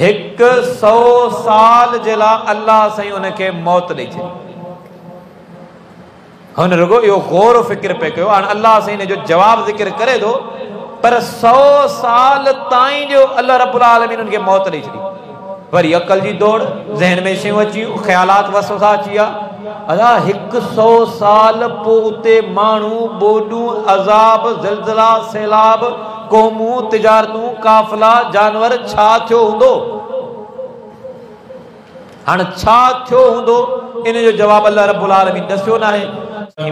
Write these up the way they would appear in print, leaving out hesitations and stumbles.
100 साल जे लाइ अल्लाह साईं उनखे मौत ॾेई छॾी। हुन रुगो इहो गौर फिक्र पे कयो। हाणे अल्लाह साईं जो जवाब ज़िक्र करे थो, पर 100 साल ताईं जो अल्लाह रब्बुल आलमीन उनखे मौत ॾेई छॾी। वरी अकल जी दौड़, ज़हन में शयूं अची वियूं, ख़्यालात वसवसा अची विया। अदा 100 साल पोइ उते माण्हू, ॿोॾूं, अज़ाब, ज़िलज़िला, सैलाब, क़ौमूं, तिजारतूं, काफ़िला, जानवर, छा थियो हूंदो? हाणे छा थियो हूंदो? इन जो जवाब अल्लाह रब्बुल आलमीन दस्यो न आहे।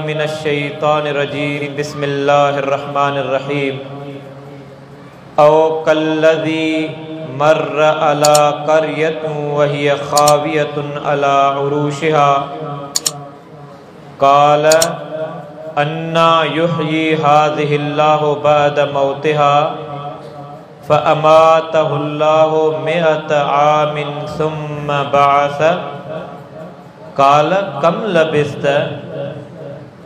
मिनश शैतानिर रजीम, बिस्मिल्लाहिर रहमानिर रहीम। औ कल्लज़ी मर्र अला क़र्यतिन वहिय ख़ावियतुन अला उरूशिहा क़ाल अन्ना युहयी हाज़िहिल्लाहु बअद मौतिहा फ़अमातहुल्लाहु मिअत आमिन सुम्मा बअस क़ाल कम लबिस्त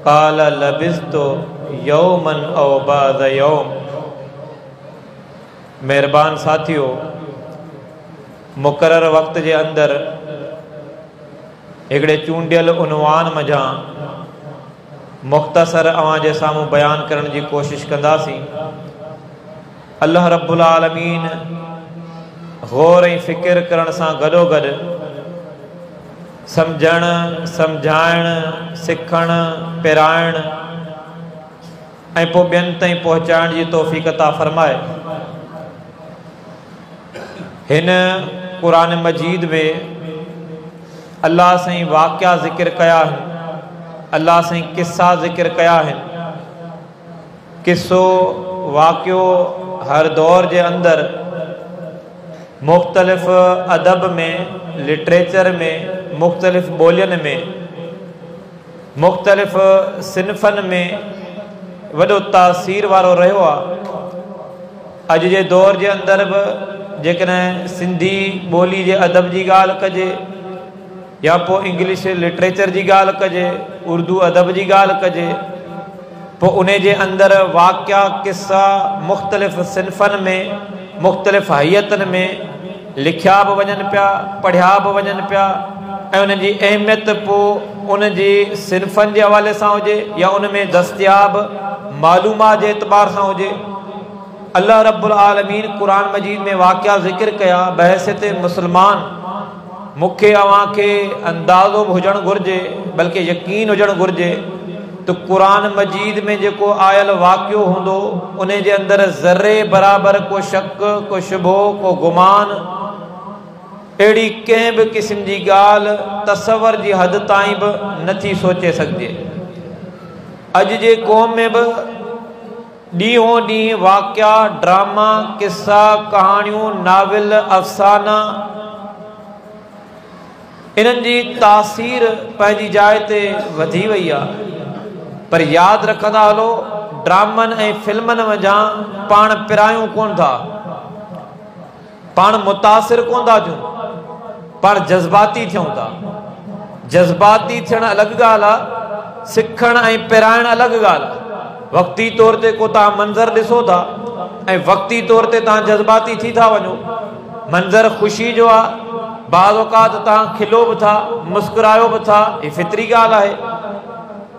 क़ाल लबिस्तु यौमन औ बअद यौम। मेहरबान साथियों, मुक़र्रर वक्त जे अंदर हिकिड़े चूंडियल उनवान मझां मुख़्तसर अवां जे साम्हूं बयान करण जी कोशिश कंदासीं। अल्लाह रब्बुल आलमीन गौर ऐं फ़िक्र करण सां गॾोगॾु सम्झण, सम्झाइण, सिखण, पिराइण ऐं पोइ ॿियनि ताईं पहुचाइण जी तौफ़ीक़ अता फ़रमाए। हिन क़ुरान मजीद में अल्लाह साईं वाक़िया ज़िक्र कया आहिनि, अल्लाह साईं किस्सा ज़िक्र कया आहिनि। किस्सो वाक़ियो हर दौर जे अंदर मुख़्तलिफ़ अदब में, लिटरेचर में, मुख़्तलिफ़ ॿोलियुनि में, मुख़्तलिफ़ सिन्फ़नि में वॾो तासीर वारो रहियो आहे। अॼु जे दौर जे अंदर बि जेकॾहिं सिंधी ॿोली जे अदब जी ॻाल्हि कजे या पोइ इंग्लिश लिटरेचर जी ॻाल्हि कजे, उर्दू अदब जी ॻाल्हि कजे, पोइ उन जे अंदरि वाक़िया किस्सा मुख़्तलिफ़ सिन्फ़नि में, मुख़्तलिफ़ हैयतनि में लिखिया बि वञनि पिया, पढ़िया बि वञनि पिया ऐं उन जी अहमियत पोइ उन जी सिन्फ़नि जे हवाले सां हुजे या उन में दस्तियाब मालूमात जे एतबार सां हुजे। अल्लाह रब्बुल आलमीन कुरान मजीद में वाक़िया ज़िक्र कया। बहसियत मुसलमान मूंखे अवां खे अंदाज़ो बि हुजणु घुरिजे, बल्कि यकीन हुजणु घुरिजे तो कुरान मजीद में जेको आयल वाक़ियो हूंदो उन जे अंदरि ज़र्रे बराबर को शक, को शुबो, को गुमान, अहिड़ी कंहिं बि क़िस्म जी ॻाल्हि तसवर जी हद ताईं बि नथी सोचे सघिजे। अॼु जे क़ौम में बि ॾींहों ॾींहुं वाक़िया, ड्रामा, किस्सा, कहाणियूं, नाविल, अफ़साना, इन्हनि जी तासीर पंहिंजी जाइ ते वधी वई आहे। पर यादि रखंदा हलो, ड्रामनि ऐं फिल्मनि वञां पाण पिरायूं कोन था, पाण मुतासिर कोन था थियूं, पाण जज़्बाती थियूं था। जज़्बाती थियणु अलॻि ॻाल्हि आहे, सिखणु ऐं पिराइणु अलॻि ॻाल्हि आहे। वक़्ती तौर ते को तव्हां मंज़र ॾिसो था ऐं वक़्ती तौर ते तव्हां जज़्बाती थी था वञो। मंज़र ख़ुशी जो आहे, बाज़ औक़ात तव्हां खिलो बि था, मुस्कुरायो बि था, हीअ फितरी ॻाल्हि आहे।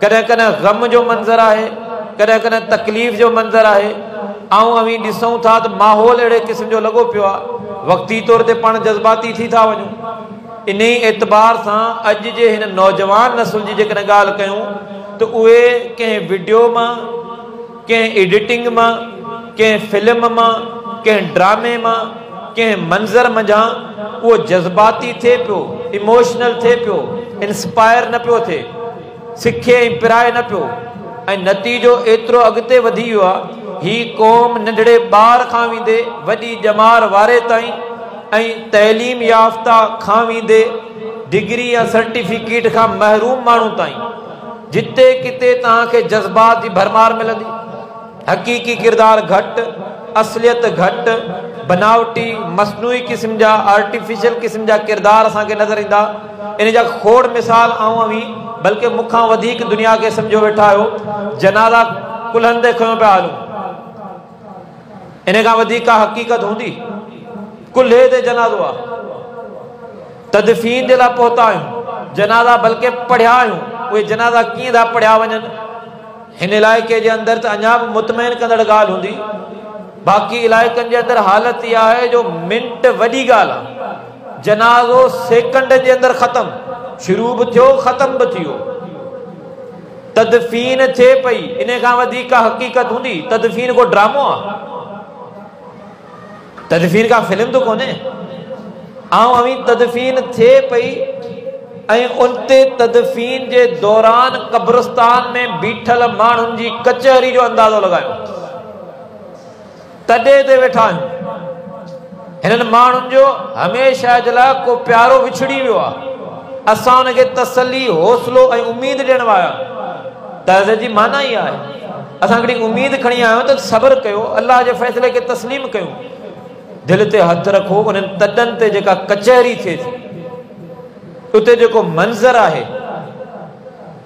कॾहिं कॾहिं ग़म जो मंज़र आहे, कॾहिं कॾहिं तकलीफ़ जो मंज़र आहे। ऐं अवी ॾिसूं था त माहौल अहिड़े क़िस्म जो लॻो पियो आहे, वक़्ती तौर ते पाण जज़्बाती थी था वञूं। इन ई एतबार सां अॼु जे हिन नौजवान नस्ल जी जेकॾहिं ॻाल्हि कयूं त उहे कंहिं वीडियो मां, कंहिं एडिटिंग मां, कंहिं फिल्म मां, कंहिं ड्रामे मां, कंहिं मंज़र मझां उहो जज़्बाती थिए पियो, इमोशनल थिए पियो, इंस्पायर न पियो थिए, सिखे ऐं पिराए न पियो। ऐं नतीजो एतिरो अॻिते वधी वियो आहे, ही क़ौम नंढड़े ॿार खां वेंदे वॾी ॼमार वारे ताईं ऐं तइलीम याफ़्ता खां वेंदे डिग्री या सर्टिफिकेट खां महरूम माण्हू ताईं जिते किथे तव्हांखे जज़्बात जी भरमार मिलंदी। हक़ीक़ी किरदार घटि, असलियत घटि, बनावटी मसनूई क़िस्म जा, आर्टिफिशियल क़िस्म जा किरदार असांखे नज़र ईंदा। इन जा खोड़ मिसाल आऊं अवी, बल्कि मूंखां वधीक दुनिया खे सम्झो वेठा आहियो, जनाज़ा कुल्हनि ते खयो पिया हलूं। इन खां वधीक का हक़ीक़त हूंदी? कुल्हे ते जनाज़ो आहे, तदफीन जे लाइ पहुता आहियूं, जनाज़ा बल्कि पढ़िया आहियूं। उहे जनाज़ा कीअं था पढ़िया वञनि, हिन इलाइक़े जे अंदरि त अञा बि मुतमइन कंदड़ ॻाल्हि हूंदी। बाक़ी इलाइक़नि जे अंदरि हालत इहा आहे जो मिंट वॾी ॻाल्हि आहे, जनाज़ो सेकंड जे अंदरि ख़तमु, शुरू बि थियो ख़तम बि थियो। तदफीन थिए पई, इन खां वधीक हक़ीक़त हूंदी? तदफीन को ड्रामो आहे, तदफीन का फिल्म तो कोन्हे। अवी तदफीन थिए पई ऐं उनते तदफीन जे दौरान कब्रिस्तान में बीठल माण्हुनि जी कचहरी जो अंदाज़ो लॻायो, तॾे ते वेठा आहियूं। हिननि माण्हुनि जो हमेशह जे लाइ को प्यारो विछड़ी वियो आहे, असां उनखे तसली, हौसलो ऐं उम्मीद ॾियण वारा। त जी माना ई आहे असां हिकिड़ी उम्मीद खणी आहियूं त सब्र कयो, अल्लाह जे फ़ैसिले खे तस्लीम कयूं, दिलि ते हथु रखो। उन्हनि तॾनि ते जेका कचहरी थिए थी, उते जेको मंज़र आहे,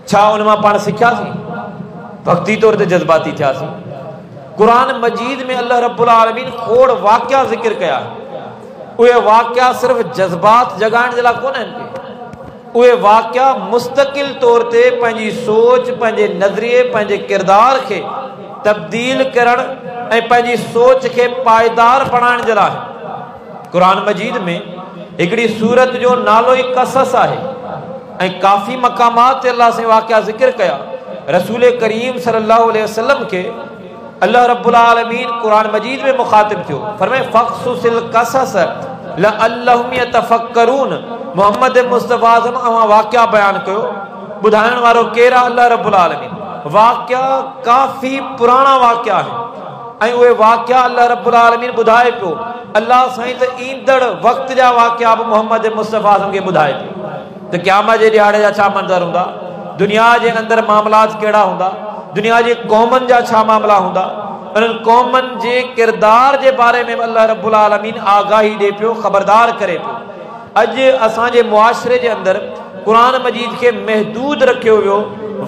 छा उन मां पाण सिखियासीं? वक़्ती तौर ते जज़्बाती थियासीं? क़ुरान मजीद में अल्लाह रब्बुल आलमीन खोड़ वाक़िया ज़िक्र कया। उहे वाक़िया सिर्फ़ जज़्बात जगाइण जे लाइ कोन आहिनि, उहे वाक़िया मुस्तक़िल तौर ते पंहिंजी सोच, पंहिंजे नज़रिए, पंहिंजे किरदार खे तब्दील करण ऐं पंहिंजी सोच खे पायदार बणाइण जे लाइ। क़ुरान मजीद में हिकिड़ी सूरत जो नालो ई क़सस आहे ऐं काफ़ी मक़ामात ते अल्लाह से वाक़िया ज़िक्र कया। रसूल करीम सल्लल्लाहु अलैहि वसल्लम के अल्लाह रब्बुल आलमीन क़ुरान मजीद में मुखातिब थियो, फरमाए फ़क़्सुसिल क़सस लअल्लहुम यतफ़क्करून। मोहम्मद मुस्तफ़ा अवां वाक़िया बयान कयो, ॿुधाइण वारो केरु आहे? अल्लाह रब्बुल आलमीन। वाक़िया काफ़ी पुराणा वाक़िया आहिनि ऐं उहे वाक़िया अल्लाह रब्बुल आलमीन ॿुधाए पियो। अल्लाह साईं त ईंदड़ वक़्त जा वाक़िया बि मोहम्मद मुस्तफ़ा खे ॿुधाए पियो त क़यामत जे ॾियारे जा छा मंज़र हूंदा, दुनिया जे अंदरि मामलात कहिड़ा हूंदा, दुनिया जे क़ौमनि जा छा मामला हूंदा। उन्हनि क़ौमनि जे किरदार जे बारे में अल्लाह रब्बुल आलमीन आगाही ॾिए पियो, ख़बरदार करे पियो। अॼु असांजे मुआशरे जे अंदरि क़ुरान मजीद खे महदूद रखियो वियो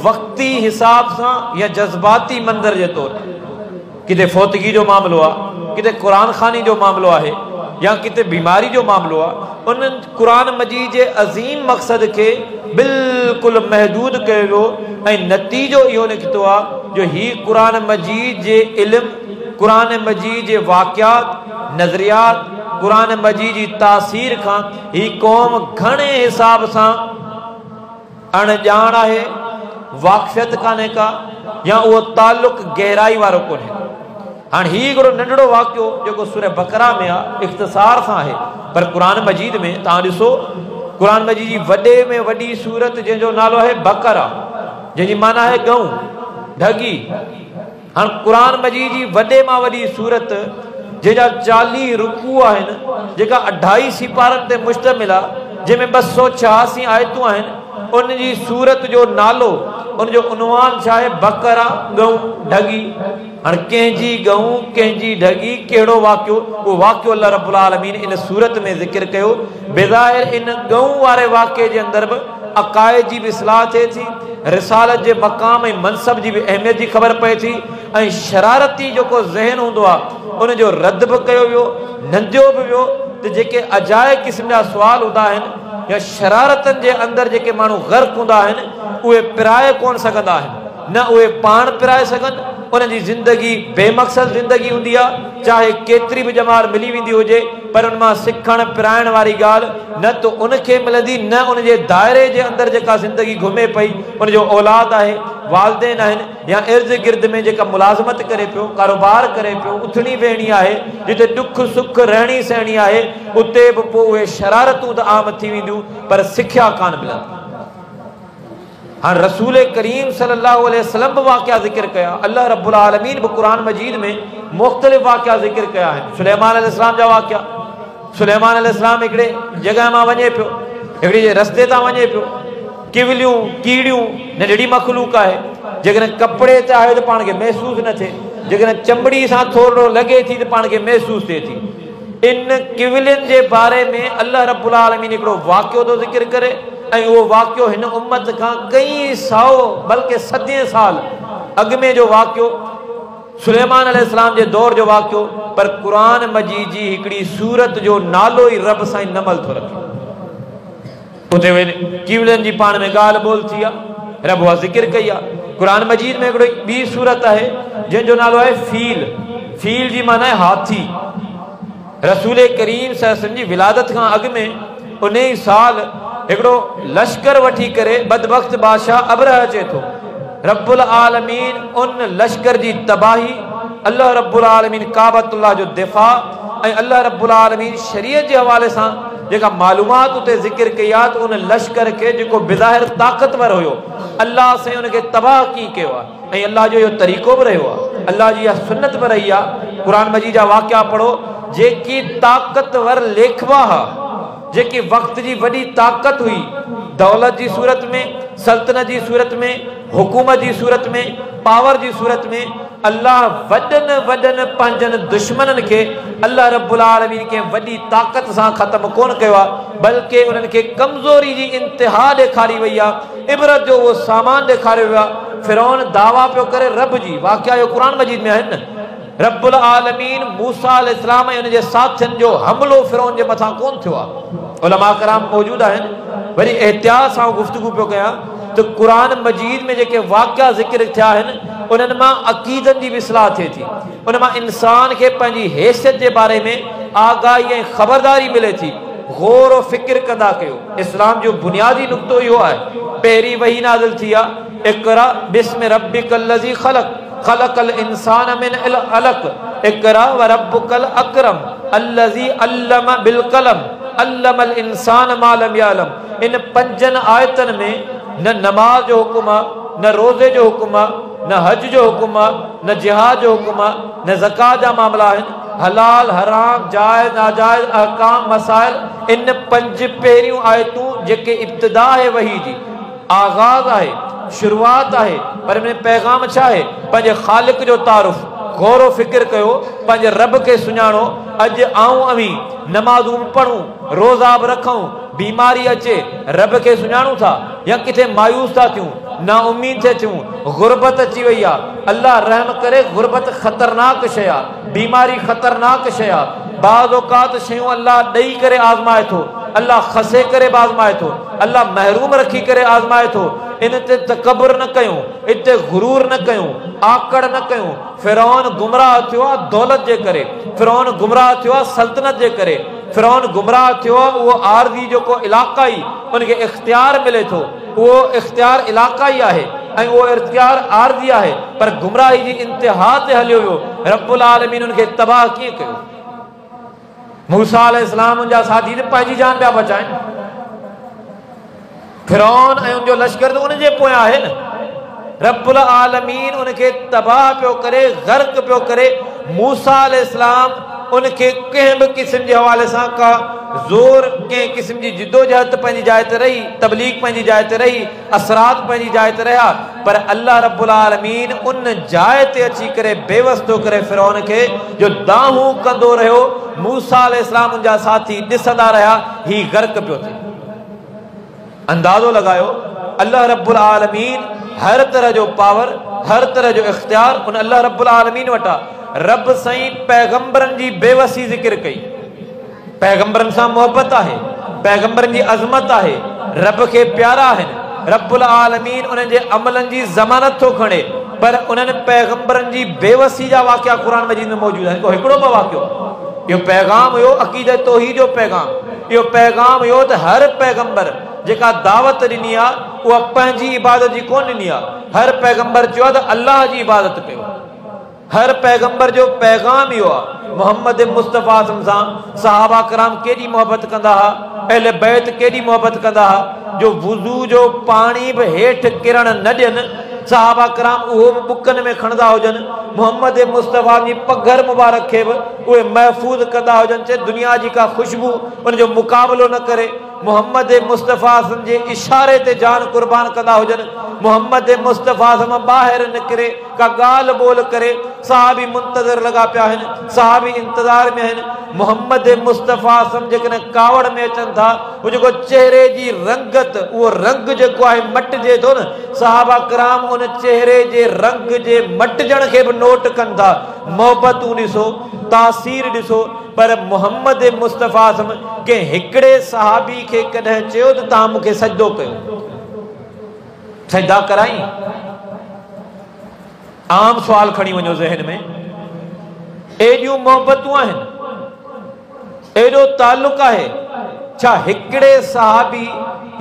वक़्ती हिसाब सां या जज़्बाती मंज़र जे तौर ते। किथे फोतगी जो मामिलो आहे, किथे क़ुरान खानी जो मामिलो आहे, या किथे बीमारी जो मामिलो आहे। उन्हनि क़ुरान मजीद जे अज़ीम मक़सद खे बिल्कुलु महदूद कयो वियो ऐं नतीजो इहो निकितो आहे जो ही क़ुरान मजीद जे इल्म, क़ुरान मजीद जे वाक़ियात, नज़रियात, क़ुरान मजीद जी तासीर खां ही क़ौम घणे हिसाब सां अणॼाण आहे, वाक़फ़ियत कान्हे का, या उहो ताल्लुक़ गहराई वारो कोन्हे। हाणे हीउ हिकिड़ो नंढड़ो वाक़ियो जेको सूरह बक़रा में आहे, इख़्तिसार सां आहे, पर क़ुरान मजीद में तव्हां ॾिसो, क़ुरान मजीद जी वॾे में वॾी सूरत जंहिंजो नालो आहे बक़रा, जंहिंजी माना आहे गऊं, ढगी। हाणे क़ुरान मजीद जी वॾे मां वॾी सूरत जंहिंजा 40 रुकू आहिनि, जेका 2.5 सिपारनि ते मुश्तमिल आहे, जंहिंमें 286 आयतूं आहिनि, उन जी सूरत जो नालो, उन जो उनवान छा आहे? बक़रा, गऊं, ढगी। हाणे कंहिंजी गऊं, कंहिंजी ढगी, कहिड़ो वाक़ियो? उहो वाक़ियो अल्लाह रब्बुल आलमीन इन सूरत में ज़िक्र कयो। बेज़ाहिर इन गऊं वारे वाक़े जे अंदरि बि अक़ाइद जी बि इस्लाह थिए थी, रिसालत जे मक़ाम ऐं मनसब जी बि अहमियत जी ख़बर पए थी, ऐं शरारती जेको ज़हन हूंदो आहे उन जो रद्द बि कयो वियो, नंदियो बि वियो त जेके अजाए क़िस्म जा सुवाल हूंदा आहिनि या शरारतनि जे अंदरि जेके माण्हू ग़र्क़ हूंदा आहिनि, उहे पिराए कोन सघंदा आहिनि, न उहे पाण पिराए सघनि। उनजी ज़िंदगी बेमक़सद ज़िंदगी हूंदी आहे, चाहे केतिरी बि ॼमार मिली वेंदी हुजे, पर उन मां सिखण पिराइण वारी ॻाल्हि न त उनखे मिलंदी, न उनजे दायरे जे अंदरि जेका ज़िंदगी घुमे पई, उनजो औलाद आहे, वालदेन आहिनि, या इर्द गिर्द में जेका मुलाज़मत करे पियो, कारोबार करे पियो, उथणी वेहणी आहे, जिते दुख सुख रहणी सहणी आहे, उते बि पोइ उहे शरारतूं त आम थी वेंदियूं, पर सिखिया कान मिलंदी। हाणे रसूल करीम सल्लल्लाहु अलैहि वसल्लम बि वाक़िया ज़िक्र कया, अल्लाह रब्बुल आलमीन बि क़ुरान मजीद में मुख़्तलिफ़ वाक़िया ज़िक्र कया आहिनि। सुलेमान अलैहिस्सलाम जा वाक़िया, सुलेमान अलैहिस्सलाम हिकिड़े जॻह मां वञे पियो, हिकिड़े रस्ते तां वञे पियो, किवलियूं, कीड़ियूं, नंढड़ी मख़लूक आहे, जेकॾहिं कपिड़े ते आहे त पाण खे महसूसु न थिए, जेकॾहिं चमड़ी सां थोरो लॻे थी त पाण खे महसूसु थिए थी। इन किवलियुनि जे बारे में अल्लाह रब्बुल आलमीन हिकिड़ो वाक़ियो थो ज़िक्र करे, ऐं उहो वाक़ियो हिन उम्मत खां कई सौ बल्कि सदिएं साल अॻु में जो वाक़ियो, सुलेमान अलैहिस्सलाम जे दौर जो वाक़ियो, पर कुरान मजीद जी हिकड़ी सूरत जो नालो ही रब साईं नमल थो रखे। उते कीवलन जी पाण में ॻाल्हि ॿोल थी आहे, रब उहा ज़िक्र कई आहे। कुरान मजीद में हिकिड़ी ॿी सूरत आहे जंहिंजो नालो आहे फील। फील जी माना आहे हाथी। रसूल करीम सल्लल्लाहु अलैहि वसल्लम जी विलादत खां अॻु में उन ई साल हिकिड़ो लश्कर वठी करे बदबख्त बादशाह अबरह अचे थो। रब्बुल आलमीन उन लश्कर जी तबाही, अल्लाह रब्बुल आलमीन काबतुल्लाह जो दिफ़ा ऐं अल्लाह रब्बुल आलमीन शरीयत जे हवाले सां जेका मालूमात उते ज़िक्र कई आहे त उन लश्कर के जेको बिज़ाहिर ताक़तवर हुयो, अल्लाह से उनखे तबाह कीअं कयो आहे ऐं अल्लाह जो इहो तरीक़ो बि रहियो आहे, अल्लाह जी इहा सुन्नत बि रही आहे। क़ुरान मजीद जा वाक़िआ पढ़ो, जेकी ताक़तवर लेखवा हा, जेकी वक़्त जी वॾी ताक़त हुई, दौलत जी सूरत में, सल्तनत जी सूरत में, हुकूमत जी सूरत में, पावर जी सूरत में, अल्लाह वॾनि वॾनि पंहिंजनि दुश्मननि खे अल्लाह रब्बुल आलमीन के वॾी ताक़त सां ख़त्म कोन कयो आहे, बल्कि उन्हनि खे कमज़ोरी जी इंतिहा ॾेखारी वई आहे, इबरत जो उहो सामान ॾेखारियो वियो आहे। फिरौन दावा पियो करे रब जी, वाक़िआ जो क़ुरान मजीद में आहिनि न। रब्बुल आलमीन मूसा अलैहिस्सलाम ऐं उनजे साथियुनि जो हमलो फिरौन जे मथां कोन थियो आहे। उलमा कराम मौजूद आहिनि। वरी एहतियात सां गुफ्तगू पियो कयां तो कुरान मजीद में जेके वाक़िआ ज़िक्र थिया आहिनि उन्हनि मां अक़ीदनि जी भी इस्लाह थिए थी, उन मां इंसान खे पंहिंजी हैसियत जे बारे में आगाही ऐं ख़बरदारी मिले थी। गौर और फिक्र कंदा कयो। इस्लाम जो बुनियादी नुक़्तो इहो आहे, पहिरीं वही नाज़िल थी आहे, इक़रा बिस्मि रब्बिकल्लज़ी ख़लक़ ख़लक़ल इंसान मिन अलक़ इक़रा व रब्बुकल अकरम अल्लज़ी अल्लम बिल क़लम अल्लमल इंसान मा लम यअलम। इन पंजनि आयतनि में न नमाज जो हुकुम आहे, न रोज़े जो हुकुम आहे, न हज जो हुकुम आहे, न जिहाद जो हुकुम आहे, न ज़कात जा मामला आहिनि, हलाल हराम जायज़ नाजायज़ अहकाम मसाइल। इन पंज पहिरियों आयतूं जेके इब्तिदा आहे वही जी, आगाज़ आहे, शुरुआत आहे, पर इन पैगाम छा आहे? पंहिंजे ख़ालिक जो तारुफ़, गौर फिक्र कयो, पंहिंजे रब खे सुञाणो। अॼु आऊं अवी नमाज़ूं पढ़ूं, रोज़ा बि रखूं, बीमारी अचे रब खे सुञाणूं था या किथे मायूस था थियूं, ना उम्मीद थे थियूं, गुरबत अची वई आहे। अल्लाह रहम करे, गुरबत ख़तरनाक शइ आहे, बीमारी ख़तरनाक शइ आहे। बाज़ औक़ात शयूं अल्लाह ॾेई करे आज़माए थो, अल्लाह खसे करे बि आज़माए थो, अल्लाह महरूम रखी करे आज़माए थो। इन ते तकबर न कयूं, इते गुरूर न कयूं, आकड़ न कयूं। फिरौन गुमराह थियो आहे दौलत जे करे, फिरौन गुमराह थियो आहे सल्तनत जे करे, फिरौन गुमराह थियो आहे उहो आरज़ी जेको इलाक़ाई उनखे इख्तियार मिले थो, उहो इख्तियार इलाक़ाई आहे ऐं उहो इख्तियार आरज़ी आहे, पर गुमराही जी इंतिहा ते हलियो वियो। रब्बुल आलमीन उनखे तबाह कीअं कयो? मूसा अलैहिस्सलाम जा साथी त पंहिंजी जान पिया बचाइनि, फिरौन ऐं उनजो लश्कर त उनजे पोयां आहे न। रब्बुल आलमीन उनखे तबाह पियो करे, गर्क पियो करे। मूसा अलैहिस्सलाम उनखे कंहिं बि क़िस्म जे हवाले सां का ज़ोर, कंहिं क़िस्म जी जिदोजहद पंहिंजी जाइ ते रही, तबलीग पंहिंजी जाइ ते रही, असरात पंहिंजी जाइ ते रहिया, पर अल्लाह रब्बुल आलमीन उन जाइ ते अची करे बेवस थो करे फिरौन खे, जो दाहूं कंदो रहियो। मूसा अलैहिस्सलाम जा साथी ॾिसंदा रहिया, ही गर्क पियो थिए। अंदाज़ो लगायो, अल्लाह रब्बुल आलमीन हर तरह जो पावर, हर तरह जो इख्तियार उन अल्लाह रब्बुल आलमीन वटा। रब साईं पैगंबरनि जी बेवसी ज़िक्र कई, पैगंबरनि सां मोहब्बत आहे, पैगंबरनि जी अज़मत आहे, रब खे प्यारा आहिनि। रब्बुल आलमीन उन्हनि जे अमलनि जी ज़मानत थो खणे, पर उन्हनि पैगंबरनि जी बेवसी जा वाक़िआ क़ुरान मजीद में मौजूद आहिनि। हिकिड़ो ॿ वाक़िओ, इहो पैगाम हुयो अक़ीदत तौहीद जो पैगाम। इहो पैगाम हुयो त हर पैगंबर जेका दावत ॾिनी आहे उहा पंहिंजी इबादत जी कोन ॾिनी आहे। हर पैगंबर चयो त अल्लाह जी इबादत कयो। हर पैगंबर जो पैगाम इहो आहे। मोहम्मद मुस्तफ़ा सां सहाबा कराम केॾी मोहब्बत कंदा हुआ, अहले बैत केॾी मोहब्बत कंदा हुआ, जो वुज़ू जो पाणी बि हेठि किरण न ॾियनि, सहाबा कराम उहो बि बुकनि में खणंदा हुजनि, मोहम्मद मुस्तफ़ा जी पघर मुबारक खे बि उहे महफ़ूज़ कंदा हुजनि, चए दुनिया जी का ख़ुशबू उनजो मुक़ाबिलो न करे। मोहम्मद मुस्तफ़ा जे इशारे ते जान कुर्बान कंदा हुजन। मोहम्मद मुस्तफ़ा ॿाहिरि निकिरे का ॻाल्हि ॿोल करे सहाबी मुंतज़र लॻा पिया आहिनि, सहाबी इंतज़ार में आहिनि। मोहम्मद मुस्तफ़ा जेकॾहिं कावड़ में अचनि था, उहो जेको चेहरे जी रंगत, उहो रंग जेको आहे मटिजे थो न, सहाबा किराम उन चेहरे जे रंग जे मटिजण खे बि नोट कनि था। मोहबतूं ॾिसो, तासीर ॾिसो। पर मोहम्मद मुस्तफ़ा के हिकिड़े सहाबी खे कॾहिं चयो त तव्हां मूंखे सजदो कयो, सजदा कराई? आम सुवाल खणी वञो ज़हन में। एॾियूं मोहबतूं आहिनि, एॾो ताल्लुक़ आहे, छा हिकिड़े सहाबी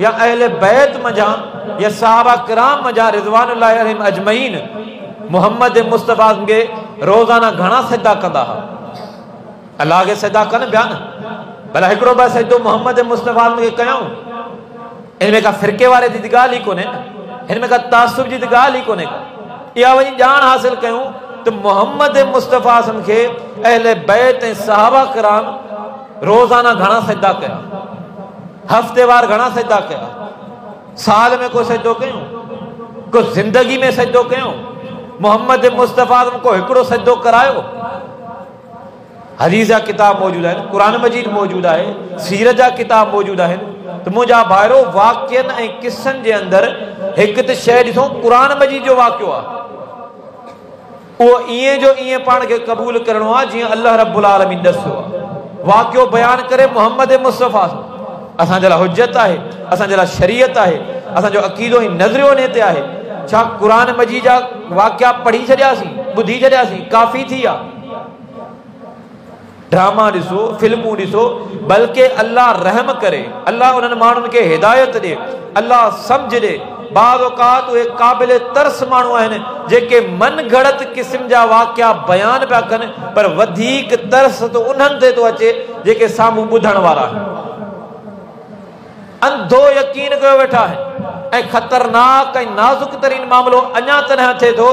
या अहले बैत मजा या सहाबा किराम मजा रिज़वानुल्लाहि अलैहिम अजमईन मोहम्मद मुस्तफ़ा के रोज़ाना घणा सजदा कंदा हुआ? अल्लाह के सजदा कनि पिया न, भला हिकिड़ो ॿ सजदो मोहम्मद मुस्तफ़ा खे कयूं। इनमें का फ़िरके वारे जी ॻाल्हि ई कोन्हे न, हिनमें का तासुब जी ॻाल्हि ई कोन्हे। इहा वञी ॼाण हासिल कयूं त मोहम्मद मुस्तफ़ा खे अहले बैत ऐं सहाबा किराम रोज़ाना घणा सजदा कया, हफ़्तेवार घणा सजदा कया, साल में को सजदो कयूं, को ज़िंदगी में सजदो कयूं? मोहम्मद मुस्तफ़ा को हिकिड़ो सजदो करायो? हदीस जा किताब मौजूद आहिनि, क़ुरान मजीद मौजूद आहे, सीरत जा किताब मौजूद आहिनि। त मुंहिंजा भाइरो वाक़ियनि ऐं किस्सनि जे अंदरि हिकु त शइ ॾिसो, क़ुरान मजीद जो वाक़ियो आहे, उहो ईअं जो ईअं पाण खे क़बूल करिणो आहे जीअं अल्लाह रब्बुल आलमीन ॾसियो आहे। वाक़ियो बयान करे मोहम्मद मुस्तफ़ा असांजे लाइ हुज्जत आहे, असांजे लाइ शरीयत आहे, असांजो अक़ीदो ऐं नज़रियो इन ते आहे। छा क़ुरान मजीद जा वाक़िया पढ़ी छॾियासीं, ॿुधी छॾियासीं, काफ़ी थी आहे? ड्रामा ॾिसो, फिल्मूं ॾिसो, बल्कि अल्लाह रहम करे, अल्लाह उन्हनि माण्हुनि खे हिदायत ॾे, अल्लाह सम्झ ॾे। बाद औक़ात उहे क़ाबिल तरस माण्हू आहिनि जेके मन घड़त क़िस्म जा वाक़िया बयान पिया कनि, पर वधीक तरस त उन्हनि ते थो अचे जेके साम्हूं ॿुधण वारा आहिनि। अंधो यकीन कयो वेठा आहिनि ऐं ख़तरनाक ऐं नाज़ुक तरीन मामिलो अञा तॾहिं थिए थो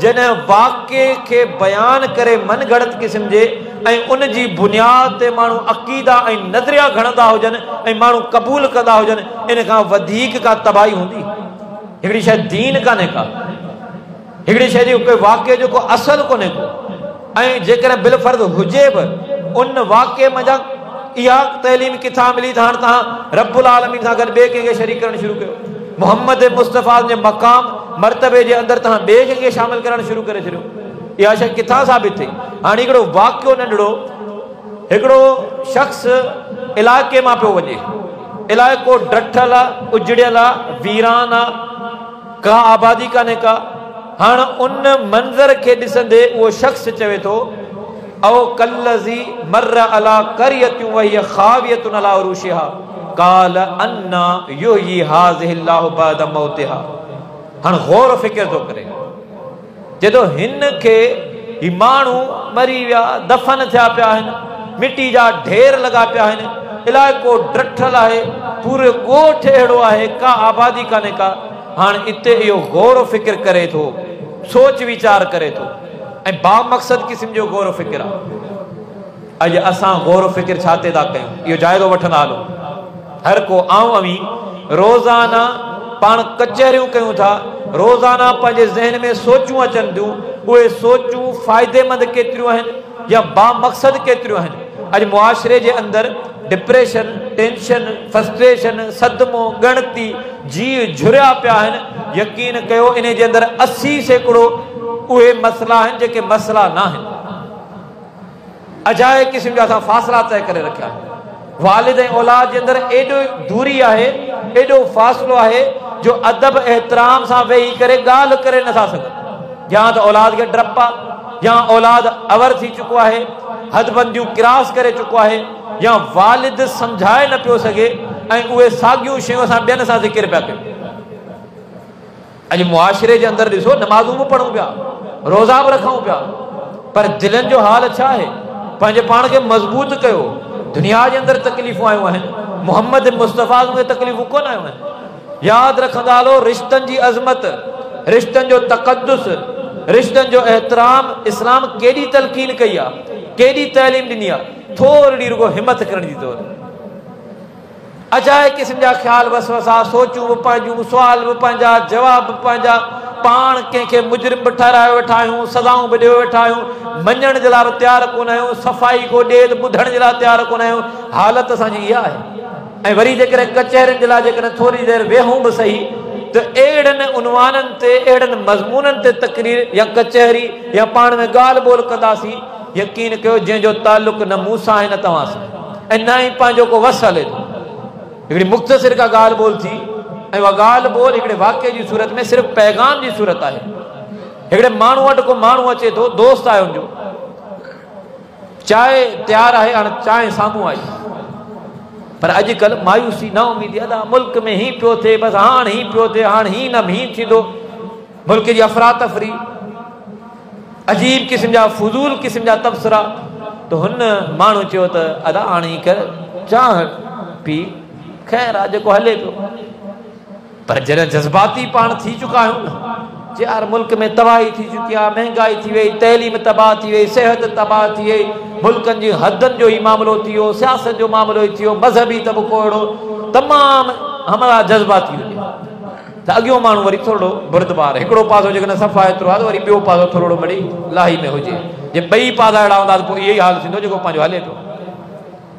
जॾहिं वाक़े खे बयान करे मन घड़त क़िस्म जे ऐं उन जी बुनियाद ते माण्हू अक़ीदा ऐं नज़रिया घड़ंदा हुजनि ऐं माण्हू क़बूल कंदा हुजनि। इन खां वधीक का तबाही हूंदी? हिकिड़ी शइ दीन कान्हे का, हिकिड़ी शइ जो कोई वाक़े जो को असल कोन्हे को, ऐं जेकॾहिं बिलफर्ज़ हुजे बि उन वाक़े मज़ा इहा तइलीम किथां मिली त हाणे तव्हां रब्बुल आलमीन सां गॾु ॿिए कंहिंखे शरीक करणु शुरू कयो? मोहम्मद मुस्तफ़ा जे मक़ाम मर्तबे जे अंदरि तव्हां ॿिए कंहिंखे शामिल करणु शुरू करे छॾियो। इहा शइ किथां साबित थी? हाणे हिकिड़ो वाक़ियो नंढड़ो, हिकिड़ो शख़्स इलाइक़े मां पियो वञे, इलाइक़ो डठल आहे, उजड़ियल आहे, वीरान आहे, का आबादी कान्हे का। हाणे उन मंज़र खे ॾिसंदे उहो शख़्स चवे थो, औ कल्लज़ी मर्र अला क़रियतुन वहिय ख़ावियतुन अला उरूशिहा क़ाल अन्ना युहयी हाज़िहिल्लाहु बअद मौतिहा। हाणे गौर फ़िक्र थो करे, जॾो हिन खे ही माण्हू मरी विया, दफ़न थिया पिया आहिनि, मिटी जा ढेर लॻा पिया आहिनि, इलाइक़ो डठल आहे, पूरे ॻोठ अहिड़ो आहे, का आबादी कान्हे का। हाणे इते इहो गौर फ़िक्र करे थो, सोच वीचार करे थो ऐं बामक़सद क़िस्म जो गौर फ़िक्र आहे। अॼु असां गौर फ़िक्र छा ते था कयूं? इहो जाइज़ो वठंदा हलो। हर को आऊं अवी रोज़ाना पाण कचहरियूं कयूं था, रोज़ाना पंहिंजे ज़हन में सोचूं अचनि थियूं, उहे सोचूं फ़ाइदेमंद केतिरियूं आहिनि या बामक़सद केतिरियूं आहिनि? अॼु मुआशरे जे अंदरि डिप्रेशन, टेंशन, फ्रस्ट्रेशन, सदमो, गणती जी झुरिया पिया आहिनि। यकीन कयो इन जे अंदरि 80% उहे मसला आहिनि जेके मसला न आहिनि। अजाए क़िस्म जा असां फ़ासिला तय करे रखिया आहिनि। वालिद ऐं औलाद जे अंदरि एॾो दूरी आहे, एॾो फ़ासिलो आहे जो अदब एहतराम सां वेही करे ॻाल्हि करे नथा सघनि। या त औलाद खे डपु आहे, या औलाद अवर थी चुको आहे, हदबंदियूं क्रास करे चुको आहे, या वालिद सम्झाए न पियो सघे ऐं उहे साॻियूं शयूं असां ॿियनि सां ज़िक्र पिया कयूं। अॼु मुआशरे जे अंदरि ॾिसो, नमाज़ूं बि पढ़ूं पिया, रोज़ा बि रखूं पिया, पर दिलनि जो हाल छा आहे? पंहिंजे पाण खे मज़बूत कयो। दुनिया जे अंदरि तकलीफ़ूं आयूं आहिनि, मोहम्मद मुस्तफ़ा में तकलीफ़ूं कोन आयूं आहिनि। यादि रखंदा हलो, रिश्तनि जी अज़मत, रिश्तनि जो तक़द्दुस, रिश्तनि जो एहतराम इस्लाम केॾी तलक़ीन कई आहे, केॾी तइलीम ॾिनी आहे। थोरी रुगो हिमत करण जी ज़रूरत। अजाए किस्म जा ख्याल वसवसा सोचूं भी पंहिंजूं सुवाल भी पंहिंजा जवाब भी पंहिंजा पाण कंहिंखे मुजरिम भी ठहराए वेठा आहियूं सज़ाऊं भी ॾियो वेठा आहियूं मञण जे लाइ बि तयारु कोन आहियूं सफ़ाई को ॾिए त ॿुधण जे लाइ तयारु कोन आहियूं हालत असांजी इहा आहे। ऐं वरी जेकॾहिं कचहरियुनि जे लाइ जेकॾहिं थोरी देरि वेहूं बि सही त अहिड़नि उनवाननि ते अहिड़नि मज़मूननि ते तकरीर या कचहरी या पाण में ॻाल्हि ॿोल कंदासीं यकीन कयो जंहिंजो तालुक़ु न मूं सां आहे न तव्हां सां ऐं न ई पंहिंजो को वस हले थो। हिकिड़ी मुख़्तसिर का ॻाल्हि ॿोल थी ऐं उहा ॻाल्हि ॿोल हिकिड़े वाक़े जी सूरत में सिर्फ़ु पैगाम जी सूरत आहे। हिकिड़े माण्हू वटि को माण्हू अचे थो दोस्त आहे हुनजो चांहि तयारु आहे हाणे चांहि साम्हूं आई पर अॼुकल्ह मायूसी ना उमीदी अदा मुल्क में ही पियो थिए बसि हाणे ही पियो थिए हाणे ही न हीअं थींदो मुल्क जी अफ़रा तफ़री अजीब क़िस्म जा फज़ूल क़िस्म जा तबसरा त हुन माण्हू चयो त अदा हाणे ही कर चांहि पी ख़ैर आहे जेको हले पियो पर जॾहिं जज़्बाती पाण थी चुका आहियूं न यार मुल्क में तबाही थी चुकी आहे महंगाई थी वई तइलीम तबाह थी वई सिहत तबाह थी वई मुल्कनि जी हदनि जो ही मामिलो थी वियो सियासत जो मामिलो ही थी वियो मज़हबी तबको अहिड़ो तमामु हमारा जज़्बाती हुजे त अॻियो माण्हू वरी थोरो बुरदबार हिकिड़ो पासो जेकॾहिं सफ़ा एतिरो आहे त वरी ॿियो पासो थोरो मिड़ी लाही में हुजे जे ॿई पासा अहिड़ा हूंदा त पोइ इहो ई हाल थींदो जेको पंहिंजो हले पियो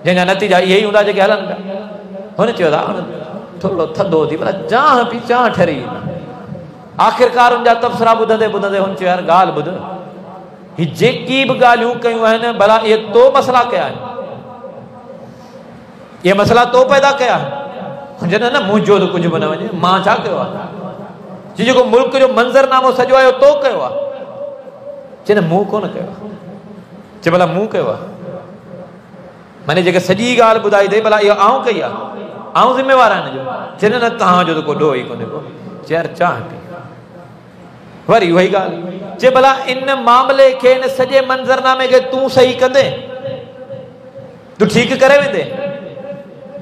जंहिंजा नतीजा इहे ई हूंदा जेके हलनि पिया। हुन चयो हाणे थोरो थधो थी पर चांहि पी चांहि ठरी आख़िरकार हुनजा तबसरा ॿुधंदे ॿुधंदे हुन चयो यार ॻाल्हि ॿुध ही जेकी बि ॻाल्हियूं कयूं आहिनि भला इहे तो मसला कया आहिनि इहे मसला तो पैदा कया आहिनि जॾहिं न मुंहिंजो त कुझु बि न वञे मां छा कयो आहे जेको मुल्क जो मंज़रनामो सॼो आहे तो कयो आहे चए न मूं कोन कयो आहे चए भला मूं कयो आहे माने जेके सॼी ॻाल्हि ॿुधाई अथई भला इहो आऊं कई आहे आऊं ज़िम्मेवार आहियां हिन जो चए न तव्हांजो त को ॾोह ई कोन्हे को चए यार चांहि पी वरी वही ॻाल्हि चए भला इन मामले खे इन सॼे मंज़रनामे खे तूं सही कंदे तूं ठीकु करे वेंदे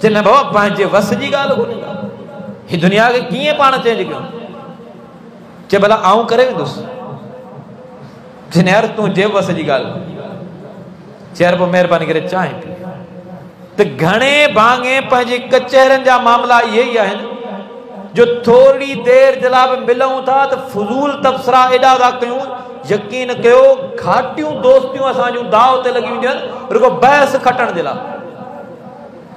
चए न बाबा पंहिंजे वस जी ॻाल्हि कोन्हे हीअ दुनिया खे कीअं पाण चेंज कयूं चए भला आऊं करे वेंदुसि चए न यार तूं जे वस जी ॻाल्हि चए यार पोइ महिरबानी करे चांहि पी त घणे भाङे पंहिंजी कचहरियुनि जा मामला इहे ई आहिनि जो थोड़ी देरि जे लाइ बि मिलूं था त फज़ूल तबसरा एॾा था कयूं यकीन कयो घाटियूं दोस्तियूं असांजूं दाव ते लॻी वेंदियूं आहिनि रुगो बहस खटण जे लाइ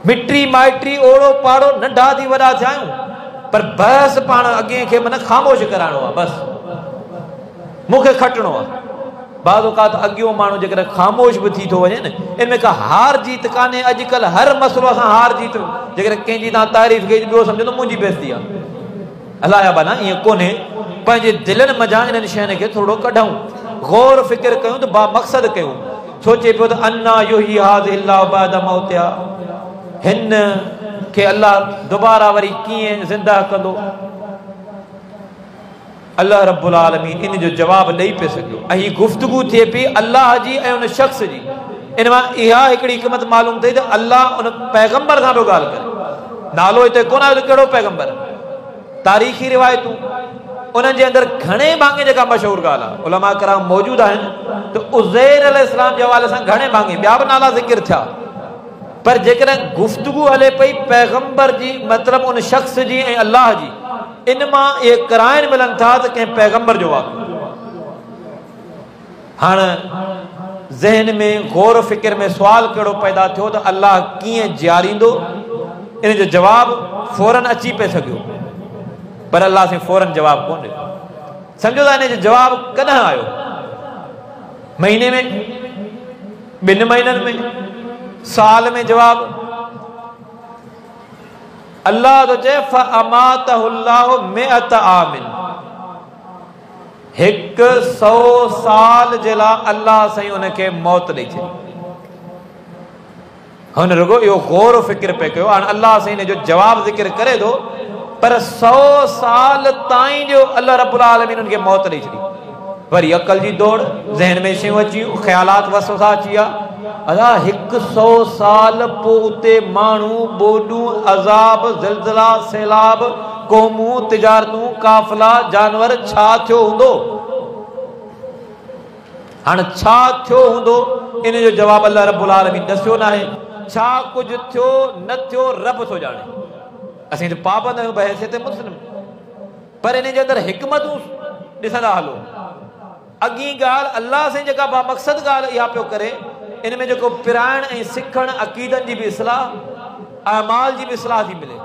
मिटी माइटी ओड़ो पाड़ो नंढा थी वॾा थिया आहियूं पर बहस पाण अॻे खे माना ख़ामोश कराइणो आहे बसि मूंखे खटणो आहे बाज़ औक़ात अॻियो माण्हू जेकॾहिं ख़ामोश बि थी थो वञे न इनमें का हार जीत कान्हे अॼुकल्ह हर मसइलो असां हार जीत जेकॾहिं कंहिंजी तव्हां तारीफ़ कई ॿियो सम्झो त मुंहिंजी बेइज़ती आहे अलाह या बाना ईअं कोन्हे पंहिंजे दिलनि मज़ा इन्हनि शयुनि खे थोरो कढूं गौर फ़िक्र कयूं त बा मक़सद कयूं सोचे पियो त अन्ना युही हाज़िल्लाहु बअद मौतिहा हिन खे अलाह दुबारा वरी कीअं ज़िंदा कंदो अल्लाह रब्बुल आलमीन इन जो जवाब ॾेई पियो सघियो ऐं हीअ गुफ़्तगू थिए पई अल्लाह जी ऐं उन शख़्स जी इन मां इहा हिकिड़ी हिकमत मालूम अथई त अल्लाह उन पैगंबर सां पियो ॻाल्हि करे नालो हिते कोन आहे त कहिड़ो पैगंबर तारीख़ी रिवायतूं उन्हनि जे अंदरि घणे भाङे जेका मशहूरु ॻाल्हि आहे उलमा कराम मौजूदु आहिनि त उज़ैर अलैहिस्सलाम जे हवाले सां घणे भाङे ॿिया बि नाला ज़िक्र थिया पर जेकॾहिं गुफ़्तगू हले पई पैगंबर जी मतिलबु उन शख़्स जी ऐं अल्लाह जी इन मां इहे कराइण मिलनि था त कंहिं पैगंबर जो वाक़िओ हाणे ज़हन में गौर फ़िक्र में सुवाल कहिड़ो पैदा थियो त अल्लाह कीअं जीआरींदो इन जो जवाबु फौरन अची पियो सघियो पर अल्लाह से फौरन जवाबु कोन ॾिनो सम्झो था इन जो जवाबु कॾहिं आयो महीने में 2 महीननि में साल में जवाबु अल्लाह तो चए फ़अमातहुल्लाहु मिअत आमिन 100 साल जे लाइ अल्लाह साईं उनखे मौत ॾेई छॾी हुन रुगो इहो गौर फ़िक्र पे कयो हाणे अल्लाह साईं इन जो जवाबु ज़िक्र करे थो पर 100 साल ताईं जो अल्लाह रब्बुल आलमीन उनखे मौत ॾेई छॾी वरी अकल जी दौड़ ज़हन में शयूं अची ख़्यालात वसवसा अची विया अला 100 साल पोइ उते माण्हू ॿोॾूं अज़ाब ज़िलज़िला सैलाब क़ौमूं तिजारतूं काफ़िला जानवर छा थियो हूंदो हाणे छा थियो हूंदो इन जो जवाबु अल्लाह रब्बुल आलमीन ॾसियो न आहे छा कुछ थियो न थियो रब थो जाने। असीं त पाबंद आहियूं बहैसियत मुस्लिम, पर इन जे अंदरि हिकमतूं ॾिसंदा हलो। अॻी ॻाल्हि अल्लाह सां जेका बामक़सद ॻाल्हि इहा पियो करे, इन में जेको पिराइण ऐं सिखणु, अक़ीदनि जी बि इस्लाह, अमाल जी बि इस्लाह थी मिले।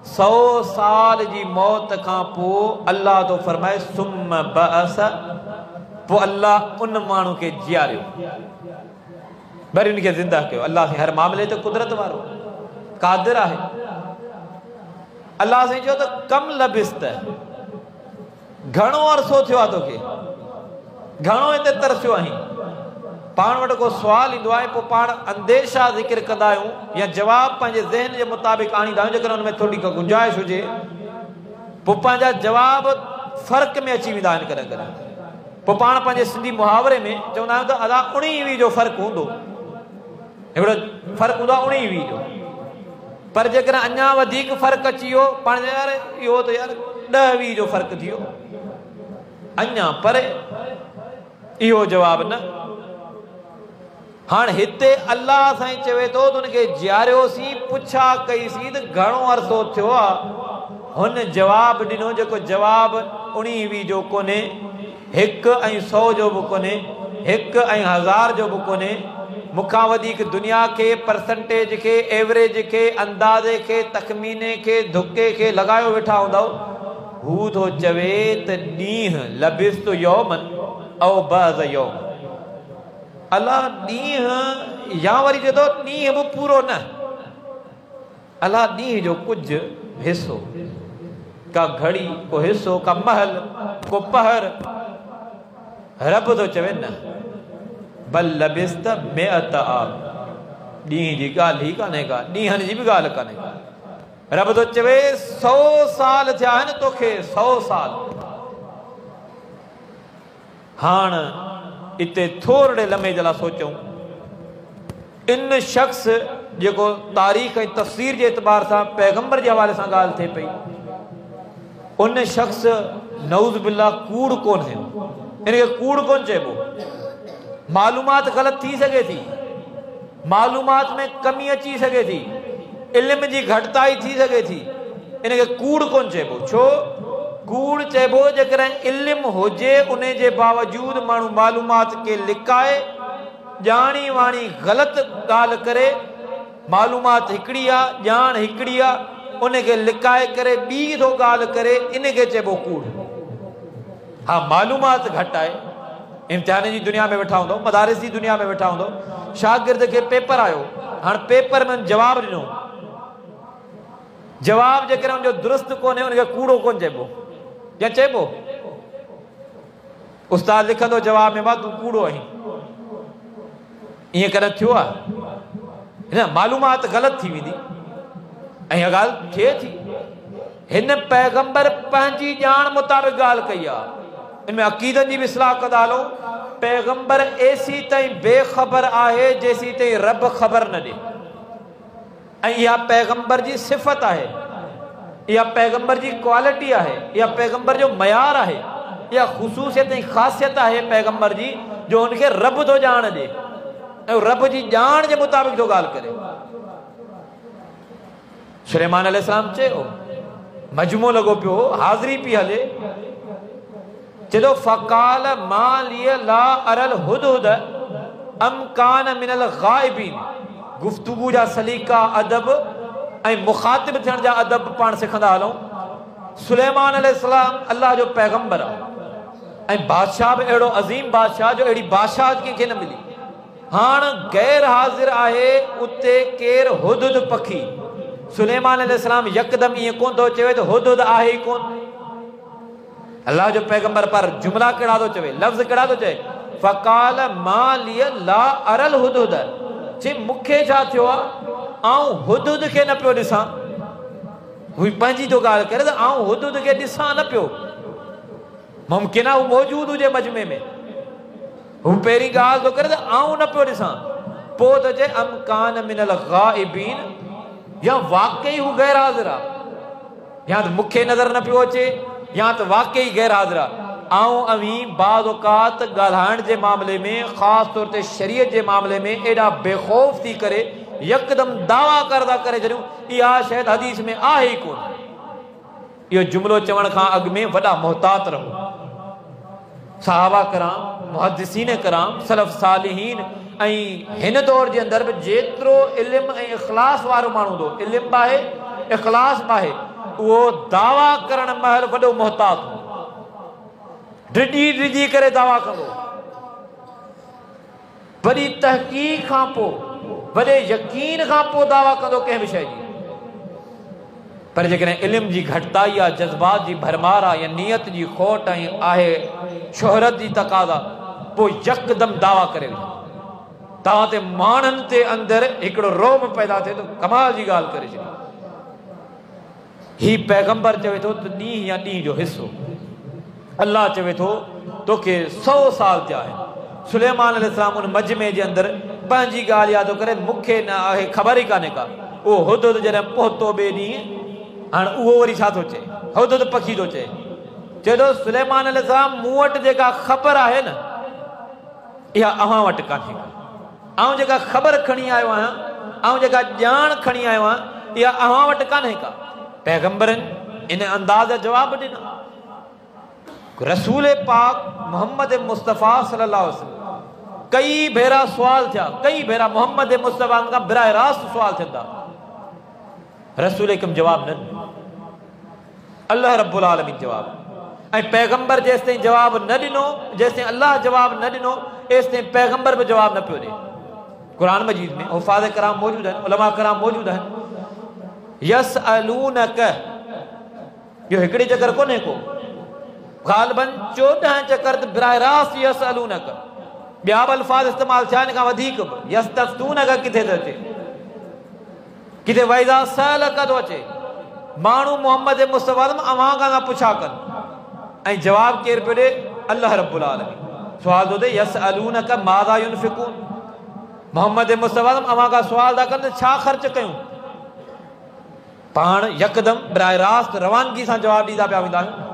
100 साल जी मौत खां पोइ अल्लाह तो फरमाए सुम्म बअस, पोइ अल्लाह उन माण्हू खे जियारियो, वरी उनखे ज़िंदा कयो। अल्लाह से हर मामले ते कुदरत वारो कादिर आहे। अल्लाह साईं चयो त कम लबिस्त, घणो अरसो थियो आहे तोखे, घणो हिते तरसियो आहीं। पाण वटि को सुवाल ईंदो आहे, पोइ पाण अंदेशा ज़िक्र कंदा आहियूं या जवाब पंहिंजे ज़हन जे मुताबिक़ आणींदा आहियूं। जेकर हुन में थोरी का गुंजाइश हुजे, पोइ पंहिंजा जवाब फ़र्क़ में अची वेंदा आहिनि। कॾहिं कॾहिं पोइ पाण पंहिंजे सिंधी मुहावरे में चवंदा आहियूं त अदा 19-20 जो फ़र्क़ु हूंदो, हिकिड़ो फ़र्क़ु हूंदो आहे 19-20 जो। पर जेकर अञा वधीक फ़र्क़ु अची वियो, पाण यार इहो त यार 10-20 जो फ़र्क़ु थी वियो, अञा पर इहो जवाब न। हाणे हिते अल्लाह साईं चवे थो त हुनखे जियारियोसीं, पुछा कईसीं त घणो अरसो थियो आहे। हुन जवाब ॾिनो जेको जवाब 19-20 जो कोन्हे, 1 ऐं 100 जो बि कोन्हे, 1 ऐं 1000 जो बि कोन्हे। मूंखां वधीक दुनिया खे, परसेंटेज खे, एवरेज खे, अंदाज़े खे, तख़मीने खे, धुके खे लॻायो वेठा हूंदव। हू थो चवे त ॾींहुं लबिस्तु यौमन औ बअज़ यौम। अल्लाह ॾींहुं या वरी चए थो ॾींहुं बि पूरो न, अल्लाह ॾींहुं जो कुझु हिसो, का घड़ी, को हिसो, का महल, को पहर। रब तो चवे न, बल लबिस्त मिअत आम। ॾींहं जी ॻाल्हि ही कान्हे का, ॾींहंनि जी बि ॻाल्हि कान्हे का। रब तो चवे 100 साल थिया आहिनि तोखे, 100 साल। हाणे इते थोरे लम्हे जे लाइ सोचूं, इन शख़्स जेको तारीख़ ऐं तफ़सीर जे एतबार सां पैगंबर जे हवाले सां ॻाल्हि थिए पई, उन शख़्स नऊज़ बिल्लाह कूड़ कोन है, इनखे कूड़ कोन चइबो। मालूमात ग़लति थी सघे थी, मालूमात में कमी अची सघे थी, इल्म जी घटिताई थी सघे थी, इनखे कूड़ कोन चइबो। छो कूड़ चइबो? जेकर इल्म हुजे, उन जे बावजूद माण्हू मालूमात के लिकाए, ॼाणी वाणी ग़लति ॻाल्हि करे। मालूमात हिकिड़ी आहे, ॼाण हिकिड़ी आहे, उनखे लिकाए करे ॿी थो ॻाल्हि करे, इनखे चइबो कूड़। हा, मालूमात घटि आहे, इम्तिहान जी दुनिया में वेठा हूंदो, मदारिस जी दुनिया में वेठा हूंदो, शागिर्द खे पेपर आयो, हाणे पेपर में जवाबु ॾिनो, जवाबु जेकर उनजो दुरुस्त कोन्हे, उनखे कूड़ो कोन चइबो, या चइबो? उस्ताद लिखंदो जवाब में, तूं कूड़ो आहीं। ईअं कॾहिं थियो आहे? न, मालूमात ग़लति थी वेंदी, ऐं इहा ॻाल्हि थिए थी। हिन पैगंबर पंहिंजी ॼाण मुताबिक़ ॻाल्हि कई आहे। इनमें अक़ीदनि जी बि इस्लाह कंदा हलो। पैगंबर एसी ताईं बेख़बर आहे जेसी ताईं रब ख़बर न ॾे, ऐं इहा पैगंबर जी सिफ़त आहे, इहा पैगंबर जी क्वालिटी आहे, इहा पैगंबर जो मयार आहे, इहा ख़ुसूसियत ऐं ख़ासियत आहे पैगंबर जी, जो हुनखे रब थो ॼाण ॾे ऐं रब जी ॼाण जे मुताबिक़ थो ॻाल्हि करे। सुलेमान अलैहिस्सलाम चयो, मजमो लॻो पियो, हाज़िरी पई हले, चए थो फ़क़ाल मा लिय ला अरल हुदहुद अम कान मिनल ग़ाइबीन। गुफ्तगू जा सलीका, अदब ऐं मुखातिब थियण जा अदब पाण सिखंदा हलूं। सुलेमान अलैहिस्सलाम अल्लाह जो पैगंबर आहे, ऐं बादशाह बि अहिड़ो अज़ीम बादशाह जो अहिड़ी बादशाह कंहिंखे न मिली। हाणे गैर हाज़िर आहे उते केरु? हुदहुद पखी। सुलेमान अलैहिस्सलाम यकदम ईअं कोन थो चवे त हुदहुद आहे ई कोन। अल्लाह जो पैगंबर पर जुमला कहिड़ा थो चवे, लफ़्ज़ कहिड़ा थो चए? फ़क़ाल मा लिय ला अरल हुदहुद। चए मूंखे छा थियो आहे, आऊं हुदहुद खे न पियो ॾिसां। हू पंहिंजी थो ॻाल्हि करे त आऊं हुदहुद खे ॾिसां न पियो। मुमकिन आहे हू मौजूदु हुजे मजमे में, हू पहिरीं ॻाल्हि थो करे त आऊं न पियो ॾिसां। पोइ त चए अम कान मिनल ग़ाइबीन, या वाकई हू गैर हाज़िर आहे, या त मूंखे नज़र न पियो अचे, या त वाकई गैर हाज़िर आहे। आऊं अवी बाज़ औक़ात ॻाल्हाइण जे मामले में, ख़ासि तौर ते शरीयत जे मामले में एॾा बेखौफ़ थी करे यकदम दावा करदा करे छॾियूं इहा शायद हदीस में आहे ई कोन। इहो जुमलो चवण खां अॻु में वॾा मोहतात रहो। सहाबा कराम, मुहद्दिसीन कराम, सलफ सालिहीन ऐं हिन दौर जे अंदरि बि जेतिरो इल्मु ऐं इख़लास वारो माण्हू हूंदो, इल्मु बि आहे इख़लास बि आहे, उहो दावा करण महिल वॾो मोहतात हो। डिॼी डिॼी करे दावा कंदो, वॾी तहक़ीक़ खां पोइ, वॾे यकीन खां पोइ दावा कंदो कंहिं बि शइ जी। पर जेकॾहिं इल्म जी घटिताई आहे, जज़्बात जी भरमार आहे, या नियत जी खोट ऐं आहे शोहरत जी तक़ाज़ा, पोइ यकदम दावा करे तव्हां ते माण्हुनि ते अंदरि हिकिड़ो रोम पैदा थिए थो, कमाल जी ॻाल्हि करे छॾी। ही पैगंबर चवे थो त ॾींहुं या ॾींहुं जो हिसो, अल्लाह चवे थो तोखे 100 साल थिया आहिनि। सुलेमान अलैहिस्सलाम उन मजमे जे अंदरि पंहिंजी ॻाल्हि यादि करे, मूंखे न आहे ख़बर ई कान्हे का। उहो हुदुद जॾहिं पहुतो ॿिए ॾींहुं, हाणे उहो वरी छा थो चए, हुदुद पखी थो चए, चए थो सुलेमान अलैहिस्सलाम मूं वटि जेका ख़बर आहे न, इहा अव्हां वटि कान्हे का। ऐं जेका ख़बर खणी आयो आहियां, ऐं जेका ॼाण खणी आयो आहियां, इहा अव्हां वटि कान्हे का। पैगंबरनि इन अंदाज़ जवाब ॾिना। रसूल पाक मोहम्मद मुस्तफ़ा सल्लल्लाहु अलैहि वसल्लम कई भेरा सुवाल थिया, कई भेरा मोहम्मद मुस्तफ़ा खां बिराह रास्त सुवाल थियंदा, रसूल कम जवाब न ॾिनो। अल्लाह रब्बुल आलमीन जवाब, ऐं पैगंबर जेसि ताईं जवाब न ॾिनो, जेसि ताईं अल्लाह जवाब न ॾिनो, एसि ताईं पैगंबर बि जवाब न पियो ॾे। क़ुरान मजीद में हुफ़ाज़ कराम मौजूद आहिनि, उलमा कराम मौजूद आहिनि। यसअलूनक, इहो हिकिड़ी चकर कोन्हे को, ग़ालिबन 14 चकर त बिराह रास्त यसअलूनक, ॿिया बि अल्फाज़ इस्तेमालु थिया हिन खां वधीक बि। यस्तफ्तूनक किथे थो अचे, किथे वइज़ा सअलक थो अचे। माण्हू मोहम्मद मुस्तफ़ा अव्हां खां पुछा कनि, ऐं जवाब केरु पियो ॾे, अल्लाह रब्बुल आलमीन। सुवाल थो थिए यसअलूनक माज़ा युनफ़िकून, मोहम्मद मुस्तफ़ा अव्हां खां सुवाल था कनि त छा ख़र्च कयूं। पाण यकदम बिराह रास्त रवानगी सां जवाब ॾींदा पिया वेंदा आहियूं।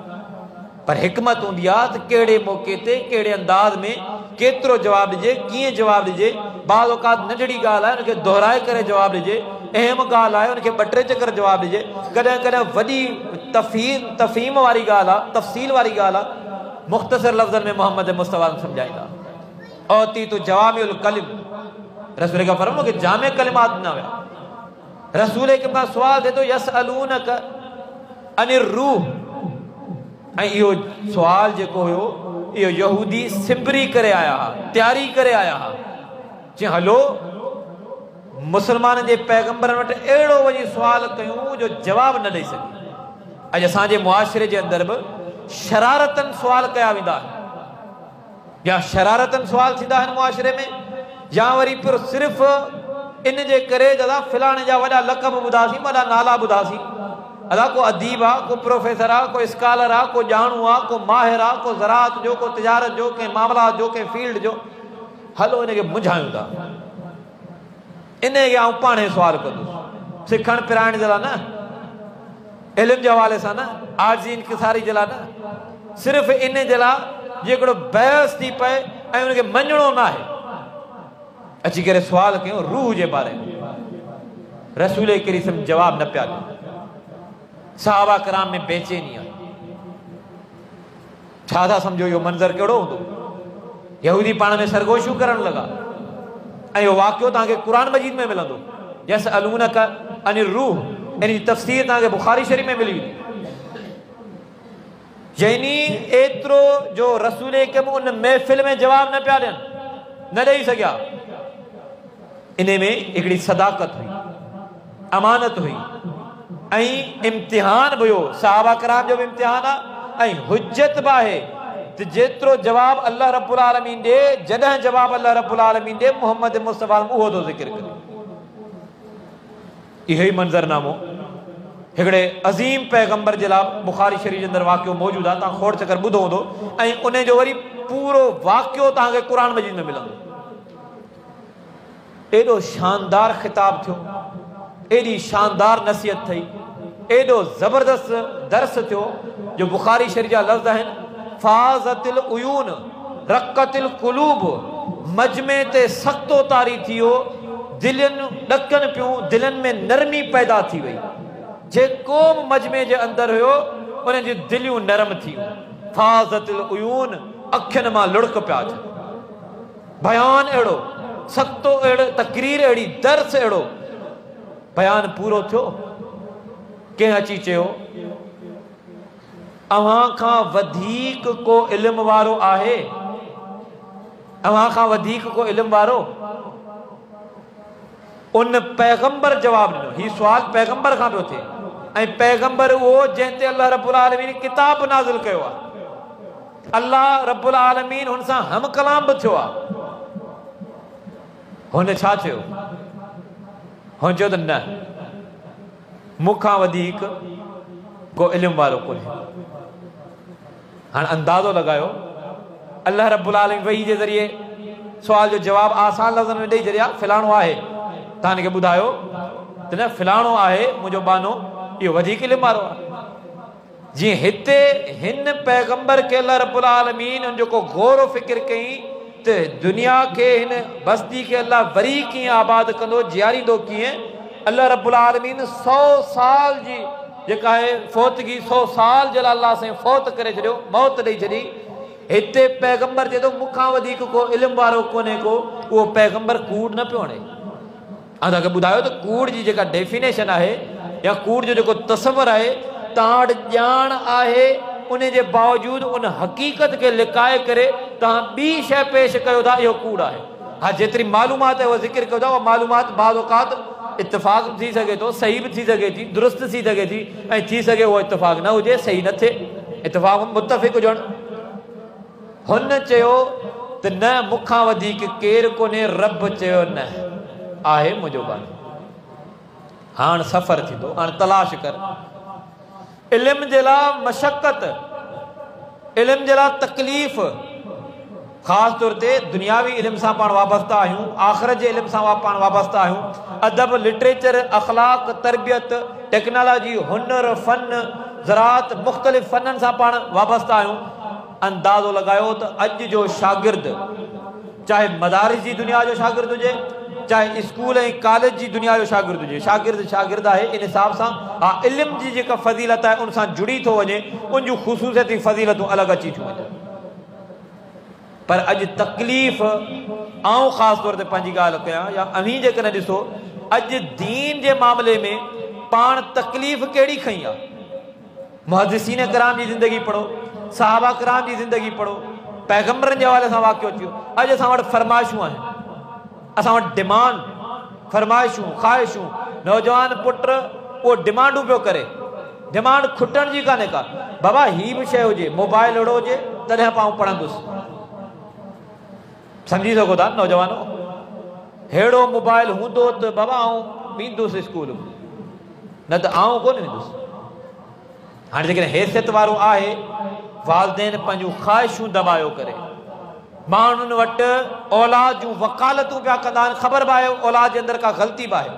पर हिकमत हूंदी आहे त कहिड़े मौक़े ते, कहिड़े अंदाज़ में केतिरो जवाब ॾिजे, कीअं जवाब ॾिजे। बाज़ औक़ात नंढड़ी ॻाल्हि आहे उनखे दोहराए करे जवाब ॾिजे, अहम ॻाल्हि आहे उनखे 2-3 चकर जवाब ॾिजे। कॾहिं कॾहिं वॾी तफ़हीम वारी ॻाल्हि आहे, तफ़सील वारी ॻाल्हि आहे, मुख़्तसर लफ़्ज़नि में मोहम्मद मुस्तफ़ा सम्झाईंदा। औती तो जवामिउल कलिम, रसूल का फरमायो कि जामे कलिमात न विया। रसूल के पास सुवाल थे तो यसअलूनक अनिर रूह, ऐं इहो सुवाल जेको हुयो इहो यहूदी सिबरी करे आया हा, तैयारी करे आया हा। चई हलो मुसलमान जे पैगंबरनि वटि अहिड़ो वञी सुवाल कयूं जो जवाब न ॾेई सघे। अॼु असांजे मुआशिरे जे अंदरि बि शरारतनि सुवाल कया वेंदा आहिनि, या शरारतनि सुवाल थींदा आहिनि मुआशिरे में, या वरी पियो सिर्फ़ु इन जे करे दादा फिलाणे जा वॾा लक़ब ॿुधासीं, वॾा नाला ॿुधासीं। अदा को अदीब आहे, को प्रोफेसर आहे, को स्कॉलर आहे, को ॼाणू आहे, को माहिर आहे, को ज़राअत जो, को तिजारत जो, कंहिं मामलात जो, कंहिं फील्ड जो। हलो इनखे मुंझायूं था, इनखे आउं पाणे सुवाल कंदुसि, सिखण पिराइण जे लाइ न, इल्म जे हवाले सां न, आर्ज़ी इंकिसारी जे लाइ न, सिर्फ़ु इन जे लाइ जेकॾो बहस थी पए ऐं उनखे मञिणो न आहे। अची करे सुवाल कयूं रूह जे बारे में, रसूल करीम जवाब न पिया ॾियनि। सहाबा कराम में बेचैनी आहे। छा था सम्झो इहो मंज़र कहिड़ो हूंदो? यहूदी पाण में सरगोशियूं करण लॻा, ऐं इहो वाक़ियो तव्हांखे क़ुरान मजीद में मिलंदो। यसअलूनक अनिर रूह, इन जी तफ़सीर तव्हांखे बुखारी शरीफ़ में मिली वेंदी। यानी एतिरो जो रसूल कम उन महफ़िल में जवाब न पिया ॾियनि, न ॾेई सघिया। इन में हिकिड़ी सदाकत हुई, अमानत हुई, ऐं इम्तिहान बि हुयो। सहाबा कराम जो बि इम्तिहान आहे, ऐं हुज्जत बि आहे त जेतिरो जवाब अल्लाह रब्बुल आलमीन ॾे, जॾहिं जवाब अल्लाह रब्बुल आलमीन ॾे, मोहम्मद मुस्तफ़ा उहो थो ज़िक्र करे। इहो ई मंज़रनामो हिकिड़े अज़ीम पैगंबर जे लाइ बुखारी शरीफ़ जे अंदरि वाक़ियो मौजूदु आहे। तव्हां खोड़ चकर ॿुधो हूंदो, ऐं उन जो वरी पूरो वाक़ियो तव्हांखे क़ुरान मजीद में मिलंदो। एॾो शानदार ख़िताब थियो, एॾी शानदार नसीहत थी, एॾो ज़बरदस्त दर्स थियो जो बुखारी शरीफ़ जा लफ़्ज़ आहिनि, फाज़तिल उयून रक़तिल क़ुलूब, मजमे ते सख़्तो तारी थियो, दिलियुनि ॾकनि पियूं, दिलनि में नरमी पैदा थी वई। जेको मजमे जे अंदर हुयो उन जी दिलियूं नरम थी वियूं। फाज़तुल उयून, अखियुनि मां लुड़क पिया अचनि। बयान अहिड़ो सख़्तो, अहिड़ो तकरीर अहिड़ी, दर्स अहिड़ो। बयान पूरो थियो, कंहिं अची चयो अव्हां खां वधीक को इल्म वारो आहे? अव्हां खां वधीक को इल्म वारो? उन पैगंबर जवाब ॾिनो। ही सुवाल पैगंबर खां पियो थिए ऐं पैगंबर उहो जंहिं ते अल्लाह रब्बुल आलमीन किताब नाज़िल कयो आहे। अल्लाह रब्बुल आलमीन हुन सां हम कलाम बि थियो आहे। हुन छा चयो? हुन चयो त न, मूंखां वधीक को इल्म वारो कोन्हे। हाणे अंदाज़ो लगायो, अल्लाह रब्बुल आलमीन वही जे ज़रिए सुवाल जो जवाब आसान लफ़्ज़नि में ॾेई छॾिया। फिलाणो आहे, तव्हां हिनखे ॿुधायो त न फिलाणो आहे मुंहिंजो बानो, इहो वधीक इल्म वारो आहे। जीअं हिते हिन पैगंबर खे अल्लाह रब्बुल आलमीन उन जेको गौर फ़िक्र कई त दुनिया खे, हिन बस्ती खे अल्लाह वरी कीअं आबाद कंदो, जियारींदो कीअं। अल्लाह रब्बुल आलमीन 100 साल जी जेका आहे फ़ौतगी, 100 साल जे लाइ अल्लाह साईं फ़ौत करे छॾियो, मौत ॾेई छॾी। हिते पैगंबर चए थो मूंखां वधीक को इल्म वारो कोन्हे को। उहो पैगंबर कूड़ न पियो हणे। तव्हांखे ॿुधायो त कूड़ जी जेका डेफिनेशन आहे या कूड़ जो जेको तसवर आहे, तव्हां वटि ॼाण आहे, उन जे बावजूदि उन हक़ीक़त खे लिकाए करे तव्हां ॿी शइ पेश कयो था, इहो कूड़ आहे। हा, जेतिरी मालूमात आहे उहा ज़िक्र कयो था, उहा मालूमात बाज़ औक़ात इत्तिफ़ाक़ थी सघे थो, सही बि थी सघे थी, दुरुस्त थी सघे थी, ऐं थी सघे उहो इत्तिफ़ाक़ न हुजे, सही न थिए, इत्तिफ़ाक़ मुत्तफ़िक़ हुजणु। हुन चयो त न, मूंखां वधीक केरु कोन्हे। रब चयो न, आहे मुंहिंजो बानो। हाणे सफ़र थींदो, हाणे तलाश कर। इल्म जे लाइ मशक़त, इल्म जे लाइ तकलीफ़, ख़ासि तौर ते दुनियावी इल्म सां पाण वाबस्ता आहियूं, आख़िरत जे इल्म सां पाण वाबस्ता आहियूं। अदब, लिटरेचर, अख़लाक, तरबियत, टेक्नोलॉजी, हुनर, फ़न, ज़राअत, मुख़्तलिफ़ फ़ननि सां पाण वाबस्ता आहियूं। अंदाज़ो लॻायो त अॼु जो शागिर्द, चाहे मदारिस जी दुनिया जो शागिर्द हुजे, चाहे स्कूल ऐं कॉलेज जी दुनिया जो शागिर्द हुजे, शागिर्द आहे। इन हिसाब सां हा, इल्म जी जेका फ़ज़ीलत आहे उन सां जुड़ी थो वञे, उन जूं ख़ुसूसियती फ़ज़ीलतूं अलॻि अची थियूं वञनि। पर अॼु तकलीफ़, आउं ख़ासि तौर ते पंहिंजी ॻाल्हि कयां या अव्हीं जेकॾहिं ॾिसो, अॼु दीन जे मामले में पाण तकलीफ़ कहिड़ी खई आहे? मुहद्दिसीन किराम जी ज़िंदगी पढ़ो, सहाबा किराम जी ज़िंदगी पढ़ो, पैगंबरनि जे हवाले सां वाक़ियो अची वियो। अॼु असां वटि फ़रमाइशूं आहिनि, असां वटि डिमांड, फ़रमाइशूं, ख़्वाहिशूं। नौजवान पुट उहो डिमांडूं पियो करे, डिमांड खुटण जी कान्हे का। बाबा हीअ बि शइ हुजे, मोबाइल अहिड़ो हुजे तॾहिं पाण पढ़ंदुसि। सम्झी सघो था नौजवानो? अहिड़ो मोबाइल हूंदो त बाबा आउं वेंदुसि स्कूल में, न त आउं कोन वेंदुसि। हाणे जेकॾहिं हैसियत वारो आहे, वालदेन पंहिंजूं ख़्वाहिशूं दॿायो करे माण्हुनि वटि औलाद जूं वकालतूं पिया कंदा आहिनि। ख़बर बि आहे औलाद जे अंदरि का ग़लती बि आहे,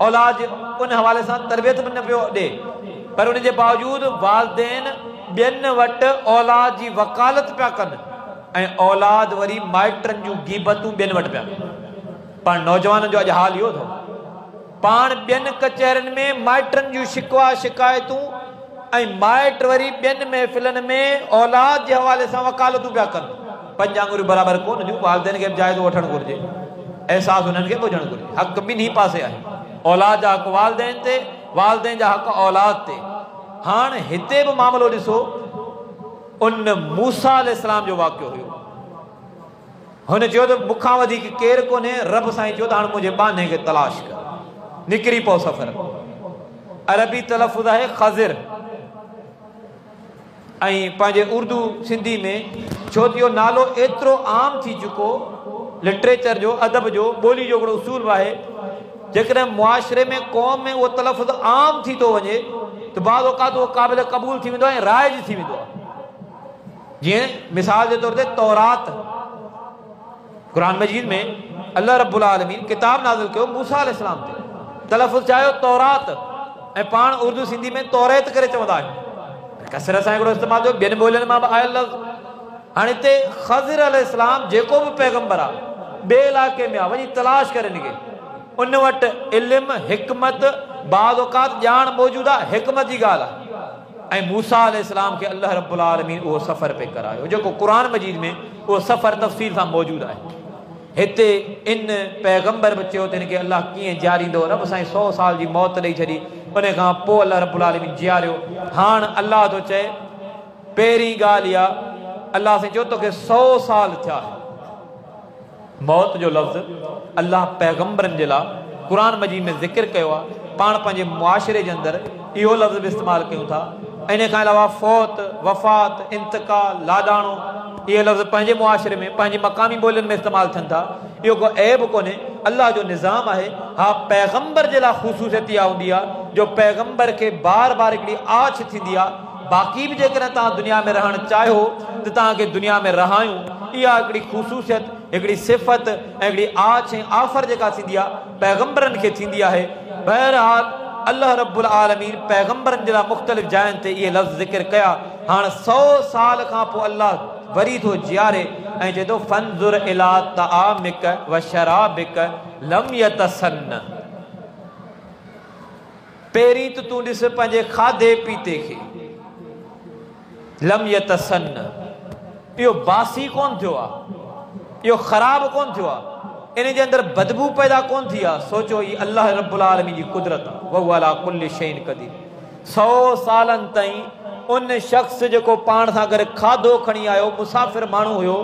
औलाद उन हवाले सां तरबियत बि न पियो ॾे, पर उन जे बावजूदि वालदेन ॿियनि वटि औलाद जी वकालत पिया कनि ऐं औलाद वरी माइटनि जूं गीबतूं ॿियनि वटि पिया कनि। पाण नौजवाननि जो अॼु हाल इहो अथव, पाण ॿियनि कचहरियुनि में माइटनि जूं शिकवा शिकायतूं ऐं माइट वरी ॿियनि महफ़िलनि में औलाद जे हवाले सां वकालतूं पिया कनि। पंज आङुरियूं बराबरि कोन थियूं। वालदेन खे बि जाइज़ो वठणु घुरिजे, अहसासु हुननि खे बि हुजणु घुरिजे। हक़ ॿिन्ही पासे आहे, औलाद जा हक़ वालदेन ते, वालदेन जा हक़ औलाद ते। हाणे हिते बि मामिलो ॾिसो, उन मूसा अलैहिस्सलाम जो वाक़ियो हुयो। हुन चयो त मूंखां वधीक केरु कोन्हे। रब साईं चयो त हाणे मुंहिंजे बाने खे तलाश कर। निकिरी पओ सफ़र। अरबी तलफ़ुज़ आहे ख़ज़िर ऐं पंहिंजे उर्दू सिंधी में छो त इहो नालो एतिरो आम थी चुको, लिटरेचर जो, अदब जो, ॿोली जो हिकिड़ो उसूल बि आहे। जेकॾहिं मुआशिरे में, क़ौम में उहो तलफ़ुज़ आम थी थो वञे त बाज़ औक़ात उहो क़ाबिल क़बूल थी वेंदो आहे ऐं राइज थी वेंदो आहे। जीअं मिसाल जे तौर ते तौरात, क़ुर मजीद में अल्लाह रब्बुल आलमीन किताब नाज़िल कयो मूसा अलैहिस्सलाम ते, तलफ़ुज़ चायो तौरात, ऐं पाण उर्दू सिंधी में तौरेत करे चवंदा आहियूं। कसरत सां हिकिड़ो इस्तेमालु थियो, ॿियनि ॿोलियुनि मां बि आयल लफ़्ज़। हाणे हिते ख़ज़िर अलैहिस्सलाम जेको बि पैगंबर आहे, ॿिए इलाइक़े में आहे, वञी तलाश करे निकिरे। उन वटि इल्म हिकमत बाद औकात ॼाण मौजूद आहे, हिकमत जी ॻाल्हि आहे। ऐं मूसा अलैहिस्सलाम खे अल्लाह रब्बुल आलमीन उहो सफ़र पे करायो जेको क़ुरान मजीद में उहो सफ़र तफ़सील सां मौजूद आहे। हिते इन पैगंबर बि चयो त हिनखे अल्लाह कीअं जीआरींदो, रब साईं 100 साल जी मौत ॾेई छॾी, उन खां पोइ अल्लाह रब्बुल आलमीन जीआरियो। हाणे अल्लाह थो चए पहिरीं ॻाल्हि इहा, अल्लाह साईं चयो तोखे 100 साल थिया। मौत जो लफ़्ज़ अल्लाह पैगंबरनि जे लाइ क़ुरान मजीद में ज़िक्र कयो आहे। पाण पंहिंजे मुआशिरे जे अंदरि इहो लफ़्ज़ बि इस्तेमालु कयूं था। इन खां अलावा फ़ौत, वफ़ात, इंतकाल, लाॾाणो, इहे लफ़्ज़ पंहिंजे मुआशिरे में पंहिंजी मक़ामी ॿोलियुनि में इस्तेमालु थियनि था। इहो को ऐब कोन्हे, अल्लाह जो निज़ाम आहे। हा, पैगंबर जे लाइ ख़ुसूसियत इहा हूंदी आहे जो पैगंबर खे बार बार हिकिड़ी आछ थींदी आहे। बाक़ी बि जेकॾहिं तव्हां दुनिया में रहणु चाहियो त तव्हांखे दुनिया में रहायूं, इहा हिकिड़ी ख़ुसूसियत, हिकिड़ी सिफ़त ऐं हिकिड़ी आछ ऐं आफ़र जेका थींदी आहे पैगंबरनि खे थींदी आहे। बहरहाल अल्लाह रब्बुल आलमीन पैगंबरनि जे लाइ मुख़्तलिफ़ जायुनि ते इहे लफ़्ज़ ज़िक्र कया। हाणे 100 साल खां पोइ अल्लाह वरी थो जीआरे ऐं चए थो फंज़ुर इला तआमिक व शराबिक लम यतसन्न। पहिरीं त तूं ॾिस पंहिंजे खाधे पीते खे, लम यतसन्न, इहो बासी कोन थियो आहे, इहो ख़राब कोन थियो आहे, इन जे अंदरि बदबू पैदा कोन थी आहे। सोचो ही अल्लाह रब्बुल आलमीन जी कुदरत आहे। वहु अला कुल्लि शैइन क़दीर। 100 सालनि ताईं उन शख़्स जेको पाण सां गॾु खाधो खणी आयो, मुसाफ़िर माण्हू हुयो,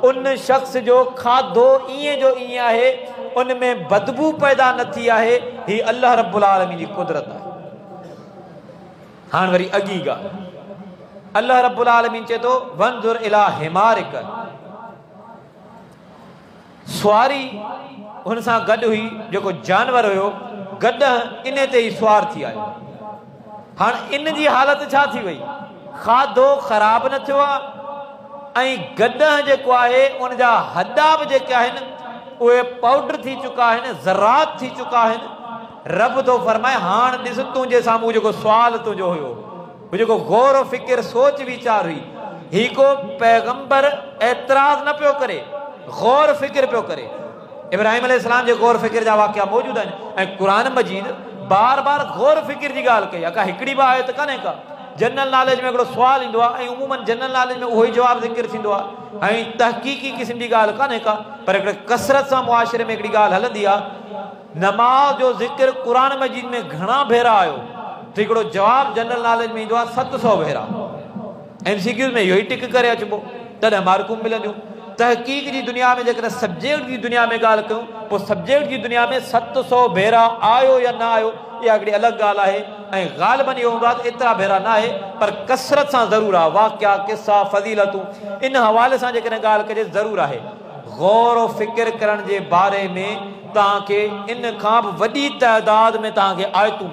उन शख़्स जो खाधो ईअं जो ईअं आहे, उन में बदबू पैदा न थी आहे। ही अल्लाह रब्बुल आलमीन जी कुदरत आहे। हाणे वरी अॻी ॻाल्हि, अल्लाह रब्बुल आलमीन चए थो वंज़ुर इला हिमारिक, सुवारी हुन सां गॾु हुई, जेको जानवर हुयो गॾु इन ते ई सुवार थी आयो। हाणे इन जी हालत छा थी वई, खाधो ख़राब न थियो आहे ऐं गॾु जेको आहे उन जा हॾा बि जेके आहिनि उहे पाउडर थी चुका आहिनि, ज़रात थी चुका आहिनि। रब थो फरमाए हाणे ॾिस तुंहिंजे साम्हूं जेको सुवाल तुंहिंजो हुयो, जेको गौर फ़िक्र सोच वीचार हुई, ही को पैगंबर एतराज़ न पियो करे, गौर फ़िक्र पियो करे। इब्राहिम अलैहिस्सलाम जे गौर फ़िक्र जा वाक़िया मौजूद आहिनि ऐं क़ुरान मजीद बार बार गौर फ़िक्र जी ॻाल्हि कई आहे। का हिकिड़ी बि आयत कान्हे का। जनरल नॉलेज में हिकिड़ो सुवालु ईंदो आहे ऐं उमूमन जनरल नॉलेज में उहो ई जवाबु ज़िक्र थींदो आहे ऐं तहक़ीक़ी क़िस्म जी ॻाल्हि कान्हे का। पर हिकिड़े कसरत सां मुआशिरे में हिकिड़ी ॻाल्हि हलंदी आहे। नमाज़ जो ज़िक्र क़ुरान मजीद में घणा भेरा आयो त हिकिड़ो जवाबु जनरल नॉलेज में ईंदो आहे 700 भेरा। MCQ में इहो ई टिक करे अचिबो, तॾहिं मार्कूं मिलंदियूं। तहक़ीक़ जी दुनिया में जेकॾहिं सब्जेक्ट जी दुनिया में ॻाल्हि कयूं, पोइ सब्जेक्ट जी दुनिया में 700 भेरा आयो या न आयो, इहा हिकिड़ी अलॻि ॻाल्हि आहे ऐं ग़ालिबन इहो हूंदो आहे त एतिरा भेरा न आहे, पर कसरत सां ज़रूरु आहे। वाक़िया, किस्सा, फ़ज़ीलतूं, इन हवाले सां जेकॾहिं ॻाल्हि कजे ज़रूरु आहे। गौर फ़िक्र करण जे बारे में तव्हांखे इन खां बि वॾी तइदाद में तव्हांखे आयतूं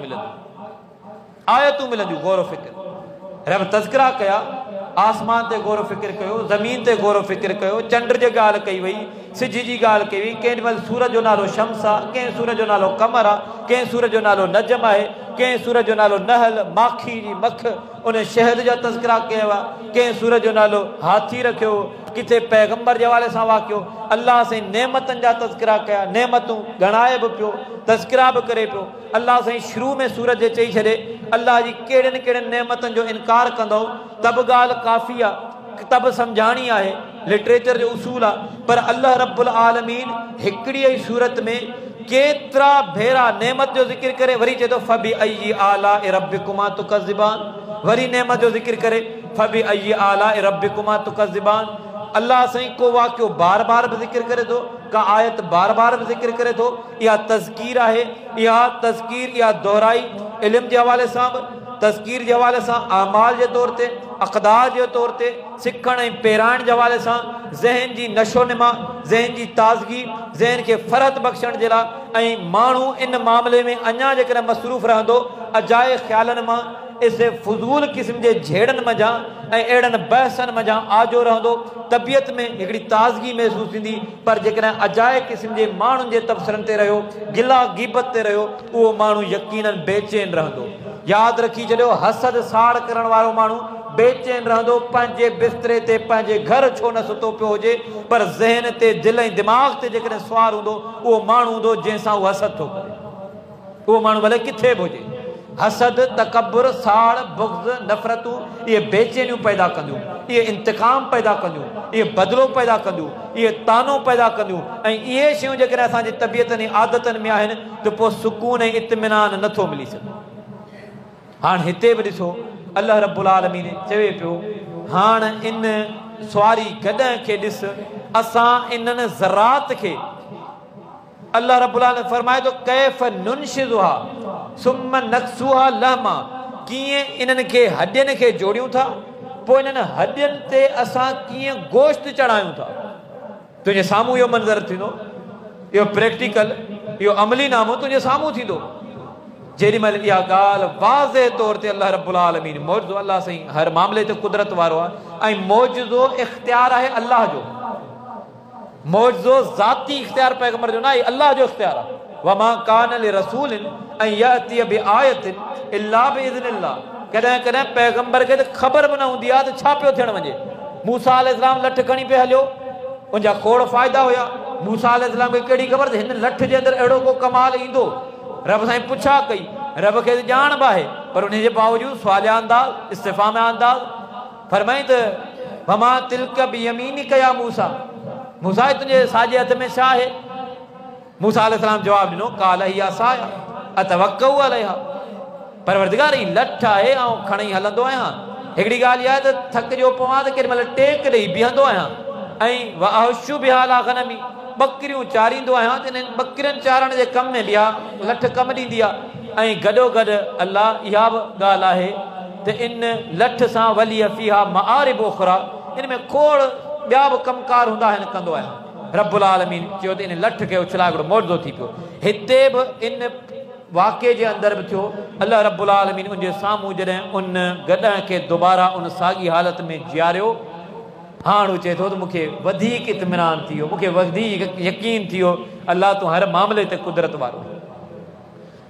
मिलंदियूं। गौर फ़िक्र रब तज़किरा कया, आसमान ते गौर फ़िक्र कयो, ज़मीन ते गौर फ़िक्र कयो, चंड जी ॻाल्हि कई वई, सिज जी ॻाल्हि कई वई। कंहिं महिल सूरज जो नालो शम्स आहे, कंहिं सूरज जो नालो कमर आहे, कंहिं सूरज जो नालो नजम आहे, कंहिं सूरज जो नालो नहल, माखी जी मख, उन शहद जा तज़किरा कया हुआ, कंहिं सूरज जो नालो हाथी रखियो, किथे पैगंबर जे हवाले सां वाक़ियो। अल्लाह साईं नेमतनि जा तज़किरा कया, नेमतूं ॻणाए बि पियो, तज़किरा बि करे पियो। अल्लाह साईं शुरू में सूरज जे चई छॾे अल्लाह जी कहिड़ियुनि कहिड़ियुनि नेमतनि जो इनकार कंदो त बि ॻाल्हि काफ़ी आहे, त बि सम्झाणी आहे, लिटरेचर जो उसूल आहे। पर अल्लाह रब्बुल आलमीन हिकिड़ी ई सूरत में केतिरा भेरा नेमत जो ज़िक्र करे वरी चए थो फबी अय्यि आलाइ रब्बिकुमा तुकज़्ज़िबान। वरी नेमत जो ज़िक्र करे फबी अय्यि आलाइ रब्बिकुमा तुकज़्ज़िबान। अल्लाह साईं को वाक़ियो बार बार बि ज़िक्र करे थो, का आयत बार बार बि ज़िक्र करे थो। इहा तज़कीर आहे, इहा तज़कीर, इहा दोहराई इल्म जे हवाले सां बि, तज़कीर जे हवाले सां, अमाल जे तौर ते, अक़दार जे तौर ते, सिखण ऐं पहिराइण जे हवाले सां, ज़हन जी नशो नमा, ज़हन जी ताज़गी, ज़हन खे फ़रहत बख़्शण जे लाइ। ऐं माण्हू इन मामले में अञा जेकॾहिं मसरूफ़ रहंदो अजाए ख़्यालनि मां, इसे फज़ूल क़िस्म जे झेड़नि मज़ा ऐं अहिड़नि बहसनि मज़ा आजो रहंदो, तबियत में हिकिड़ी ताज़गी महसूसु थींदी। पर जेकॾहिं अजाए क़िस्म जे माण्हुनि जे तबसरनि ते रहियो, गिला गीबत ते रहियो, उहो माण्हू यकीनन बेचैन रहंदो। यादि रखी छॾियो, हसद साड़ करण वारो माण्हू बेचैन रहंदो पंहिंजे बिस्तरे ते पंहिंजे घर छो न सुतो पियो हुजे पर ज़हन ते दिल ऐं दिमाग़ ते जेकॾहिं सुवार हूंदो उहो माण्हू हूंदो जंहिंसां उहो हसद थो करे। उहो माण्हू भले किथे बि हुजे, हसद तकब्बुर साड़ बुग़्ज़ नफ़रतूं इहे बेचैनियूं पैदा कंदियूं, इहे इंतकाम पैदा कंदियूं, इहे बदिलो पैदा कंदियूं, इहे तानो पैदा कंदियूं ऐं इहे शयूं जेकॾहिं असांजी तबियतनि ऐं आदतनि में आहिनि त पोइ सुकून ऐं इत्मिनान नथो मिली सघे। हाणे हिते बि ॾिसो अल्लाह रब्बुल आलमीन चवे पियो हाणे इन सुवारी गॾह खे ॾिस असां इन्हनि ज़रात खे अल्लाह रब्बुल आलमीन फरमाए थो कैफ़ नुनशिज़ुहा सुम्मा नक्सूहा लहमा, कीअं इन्हनि खे हॾियुनि खे जोड़ियूं था पोइ इन्हनि हॾियुनि ते असां कीअं गोश्त चढ़ायूं था। तुंहिंजे साम्हूं इहो मंज़र थींदो, इहो प्रैक्टिकल, इहो अमली नामो तुंहिंजे साम्हूं थींदो। जेॾी महिल इहा ॻाल्हि वाज़े तौर ते अल्लाह रब्बुल आलमीन मौजूदो अल्लाह साईं हर मामले ते कुदरत वारो आहे ऐं मौजूदो इख़्तियार आहे अल्लाह जो, मौजूदो ज़ाती इख़्तियार पैगंबर जो न आहे, अल्लाह जो इख़्तियार आहे। वमा कान लिरसूलिन अन यअतिय बिआयतिन इल्ला बिइज़्निल्लाह, कॾहिं कॾहिं पैगंबर खे त ख़बर बि न हूंदी आहे त छा पियो थियणु वञे। मूसा अलैहिस्सलाम लठ खणी पियो हलियो, उनजा खोड़ फ़ाइदा हुया। मूसा अलैहिस्सलाम खे कहिड़ी ख़बर त हिन लठ जे अंदरि अहिड़ो को कमाल ईंदो। रब साईं पुछा कई, रब खे ॼाण बि आहे पर उन जे बावजूदि सुवालिया अंदाज़ इस्तिफ़ामिया अंदाज़ फरमाई त वमा तिल्क बियमीनिक या मूसा, मूसा तुंहिंजे साॼे हथ में छा आहे? मूसा अलैहिस्सलाम जवाब ॾिनो काल हिया असाया अतवक्कउ अलैहा, परवरदिगार ही लठ आहे ऐं खणी हलंदो आहियां। हिकिड़ी ॻाल्हि इहा आहे त थकिजो पवां त केॾी महिल टेक ॾेई बीहंदो आहियां ऐं वअहशु बिहा ला गनमी, बकरियूं चारींदो आहियां त इन्हनि बकरियुनि चारण जे कम में बि आहे लठ कमु ॾींदी आहे। ऐं गॾोगॾु अल्लाह इहा बि ॻाल्हि आहे त इन लठ सां वली फीहा मआरिब उख़रा, इन में खोड़ ॿिया बि कमकार हूंदा आहिनि कंदो आहियां। रब्बुल आलमीन चयो त इन लठ खे उछलाए हिकिड़ो मौजूदो थी पियो। हिते बि इन वाक़े जे अंदरि बि थियो अल्लाह रब्बुल आलमीन उनजे साम्हूं जॾहिं उन गॾह खे दुबारा उन साॻी हालत में जीआरियो, हाणे चए थो त मूंखे वधीक इत्मिनान थी वियो, मूंखे वधीक यकीन थी वियो अल्लाह तूं हर मामले ते कुदरत वारो।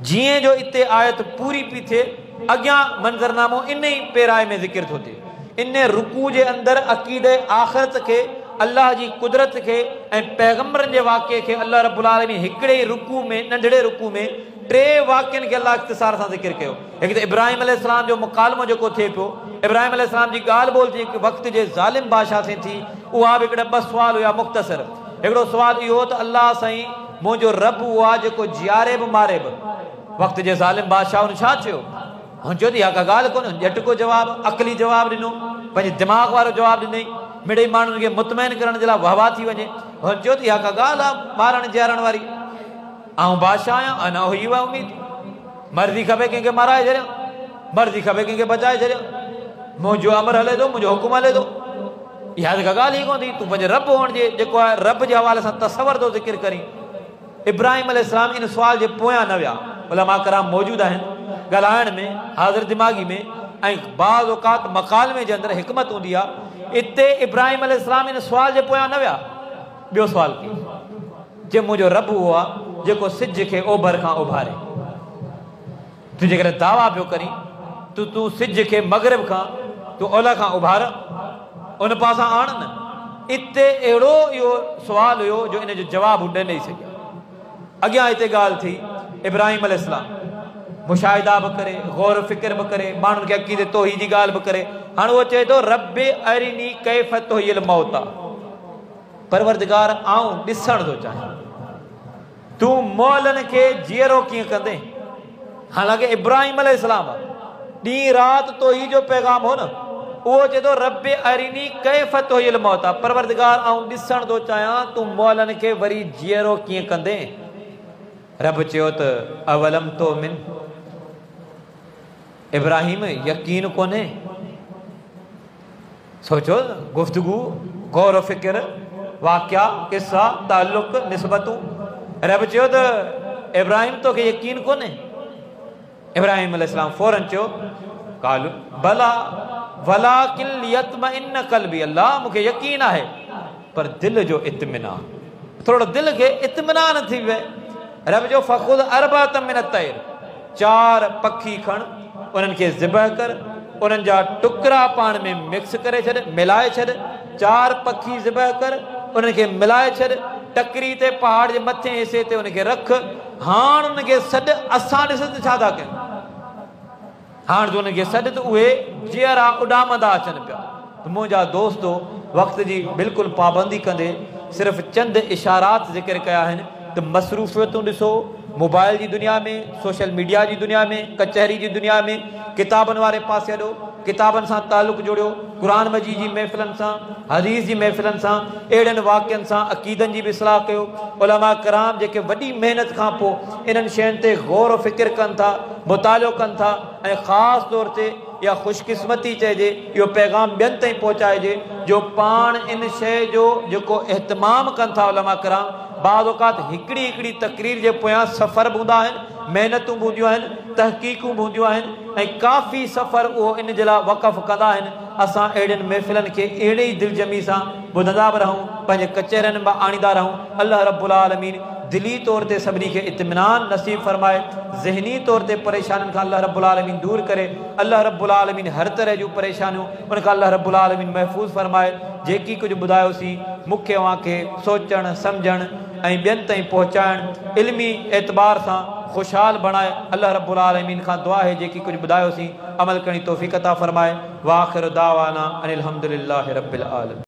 जीअं जो इते आयत पूरी पई थिए अॻियां मंज़रनामो इन ई पेराए में ज़िक्र थो थिए। इन रुकू जे अंदरि अक़ीदे आख़िरत खे, अल्लाह जी कुदरत खे ऐं पैगंबरनि जे वाक़े खे अल्लाह रब्बुल आलमीन हिकिड़े ई रुकू में, नंढड़े रुकू में टे वाक़िअनि खे अल्लाह इख़्तिसार सां ज़िक्र कयो। हिकु त इब्राहिम अलैहिस्सलाम जो मुकालमो जेको थिए पियो, इब्राहिम अलैहिस्सलाम जी ॻाल्हि ॿोल जेके वक़्त जे ज़ालिम बादशाह से थी, उहा बि हिकिड़ा ॿ सुवाल हुया मुख़्तसर। हिकिड़ो सुवाल इहो त अल्लाह साईं मुंहिंजो रब उहो आहे जेको जीआरे बि मारे बि। वक़्त जे ज़ालिम बादशाह हुन छा चयो? हुन चयो त इहा का ॻाल्हि कोन्हे, झटि को जवाबु अक़ली जवाबु ॾिनो, पंहिंजे दिमाग़ वारो जवाबु ॾिनई, मिड़ई माण्हुनि खे मुतमइन करण जे लाइ वाह थी वञे। हुन चयो त इहा का ॻाल्हि आहे मारण जीआरण वारी, ऐं बादशाह आहियां अना हुई उहा उमेद, मर्ज़ी खपे कंहिंखे माराए छॾियां, मर्ज़ी खपे कंहिंखे बचाए छॾियां, मुंहिंजो अमर हले थो, मुंहिंजो हुकुम हले थो। इहा त का ॻाल्हि ई कोन थी। तूं पंहिंजे रब हुअण जे जेको आहे रब जे हवाले सां तसवर थो ज़िक्र करीं। इब्राहिम अलैहिस्सलाम इन सुवाल जे पोयां न विया, उलमा कराम मौजूदु आहिनि ॻाल्हाइण में, हाज़िर दिमाग़ी में ऐं बाज़ औक़ात मकालमे जे अंदरि हिकमत हूंदी आहे। इते इब्राहिम अलैहिस्सलाम इन सुवाल जे पोयां न विया, ॿियो सुवाल कई जे मुंहिंजो रब उहो आहे जेको सिज खे ओभर खां उभारे। तूं जेकॾहिं दावा पियो करीं तूं सिज खे मग़रिब खां तूं ओलह खां उभार, उन पासां आण न। इते अहिड़ो इहो सुवाल हुयो जो इन जो जवाबु हू ॾेई सघिया। अॻियां हिते ॻाल्हि थी इब्राहिम अलैहिस्सलाम मुशाहिदा बि करे, गौर फ़िक्र बि करे, माण्हुनि खे अक़ीदे तौहीद जी ॻाल्हि बि करे। हाणे उहो चए थो रब्बे अरिनी कैफ़ तुहियल मौता, परवरदिगार आऊं ॾिसण थो चाहियां तूं मौलनि खे जीअरो कीअं कंदे। हालांकि इब्राहिम अलैहिस्सलाम ॾींहुं राति तौहीद जो पैगाम हो न, उहो चए थो रब्बे अरिनी कैफ़ तुहियल मौता, परवरदिगार आऊं ॾिसण थो चाहियां तूं मौलनि खे वरी जीअरो कीअं कंदे। रब चयो त अवलम तो मिन, इब्राहिम यकीन कोन्हे। सोचो गुफ्तगू, गौर फ़िक्र, वाक़िया, किस्सा, ताल्लुक़, निस्बतूं। रब चयो त इब्राहिम तोखे यकीन कोन्हे। इब्राहिम अलैहिस्सलाम फौरन चयो कालू भला वलाकिन लियतमइन्न क़ल्बी, अल्लाह मूंखे यकीन आहे पर दिलि जो इत्मिनान, थोरो दिलि खे इत्मिनान थी वियो। रब जो फ़ख़ुद अरबातम मिन तैर, 4 पखी खण, उन्हनि खे ज़िबह कर, उन्हनि जा टुकड़ा पाण में मिक्स करे छॾ, मिलाए छॾ, 4 पखी ज़िबह कर, उन्हनि खे मिलाए छॾ, टकरी ते पहाड़ जे मथे हिसे ते उनखे रख। हाणे उनखे सॾ, असां ॾिस त छा था कयूं, हाणे जो उनखे सॾ त उहे जीअरा उॾामंदा अचनि पिया। त मुंहिंजा दोस्तो वक़्त जी बिल्कुलु पाबंदी कंदे सिर्फ़ु चंद इशारात ज़िक्र कया आहिनि त मसरूफ़ियतूं ॾिसो, मोबाइल जी दुनिया में, सोशल मीडिया जी दुनिया में, कचहरी जी दुनिया में, किताबनि वारे पासे हलो, किताबनि सां तालुक़ जोड़ियो, क़ुरान मजीद जी महफ़िलनि सां, हदीस जी महफ़िलनि सां, अहिड़नि वाक़िअनि सां अक़ीदनि जी बि इस्लाह कयो। उलमा कराम जेके वॾी महिनत खां पोइ इन्हनि शयुनि ते गौर फ़िक्र कनि था, मुतालो कनि था, ऐं ख़ासि तौर ते या ख़ुशकिस्मती चइजे, इहो पैगाम ॿियनि ताईं पहुचाइजे जो पाण इन शइ जो जेको एहतमाम कनि था उलमा कराम, बाज़ औक़ात हिकिड़ी हिकिड़ी तक़रीर जे पोयां सफ़र बि हूंदा आहिनि, महिनतूं बि हूंदियूं आहिनि, तहक़ीक़ूं बि हूंदियूं आहिनि, ऐं काफ़ी सफ़र उहो इन जे लाइ वक़फ़ कंदा आहिनि। असां अहिड़ियुनि महफ़िलनि खे अहिड़े ई दिलजमी सां ॿुधंदा बि रहूं, पंहिंजे कचहरियुनि में आणींदा रहूं। अल्लाह रब्बुल आलमीन दिली तौर ते सभिनी खे इत्मिनान नसीब फरमाए, ज़हनी तौर ते परेशानियुनि खां अल्लाह रब्बुल आलमीन दूर करे। अल्लाह रब्बुल आलमीन हर तरह जूं परेशानियूं उनखां अल्लाह रब्बुल आलमीन महफ़ूज़ फरमाए। जेकी कुझु ॿुधायोसीं मूंखे अव्हांखे सोचणु सम्झणु ऐं ॿियनि ताईं पहुचाइणु, इल्मी एतबार सां खुशहाल बणाए। अल्लाह रब्बुल आलमीन खां दुआ है जेकी कुछ बुधायोसीं अमल करणी तौफ़ीक़ अता फरमाए। व आखिर दावाना अनिल हम्दुलिल्लाहि रब्बिल आलमीन।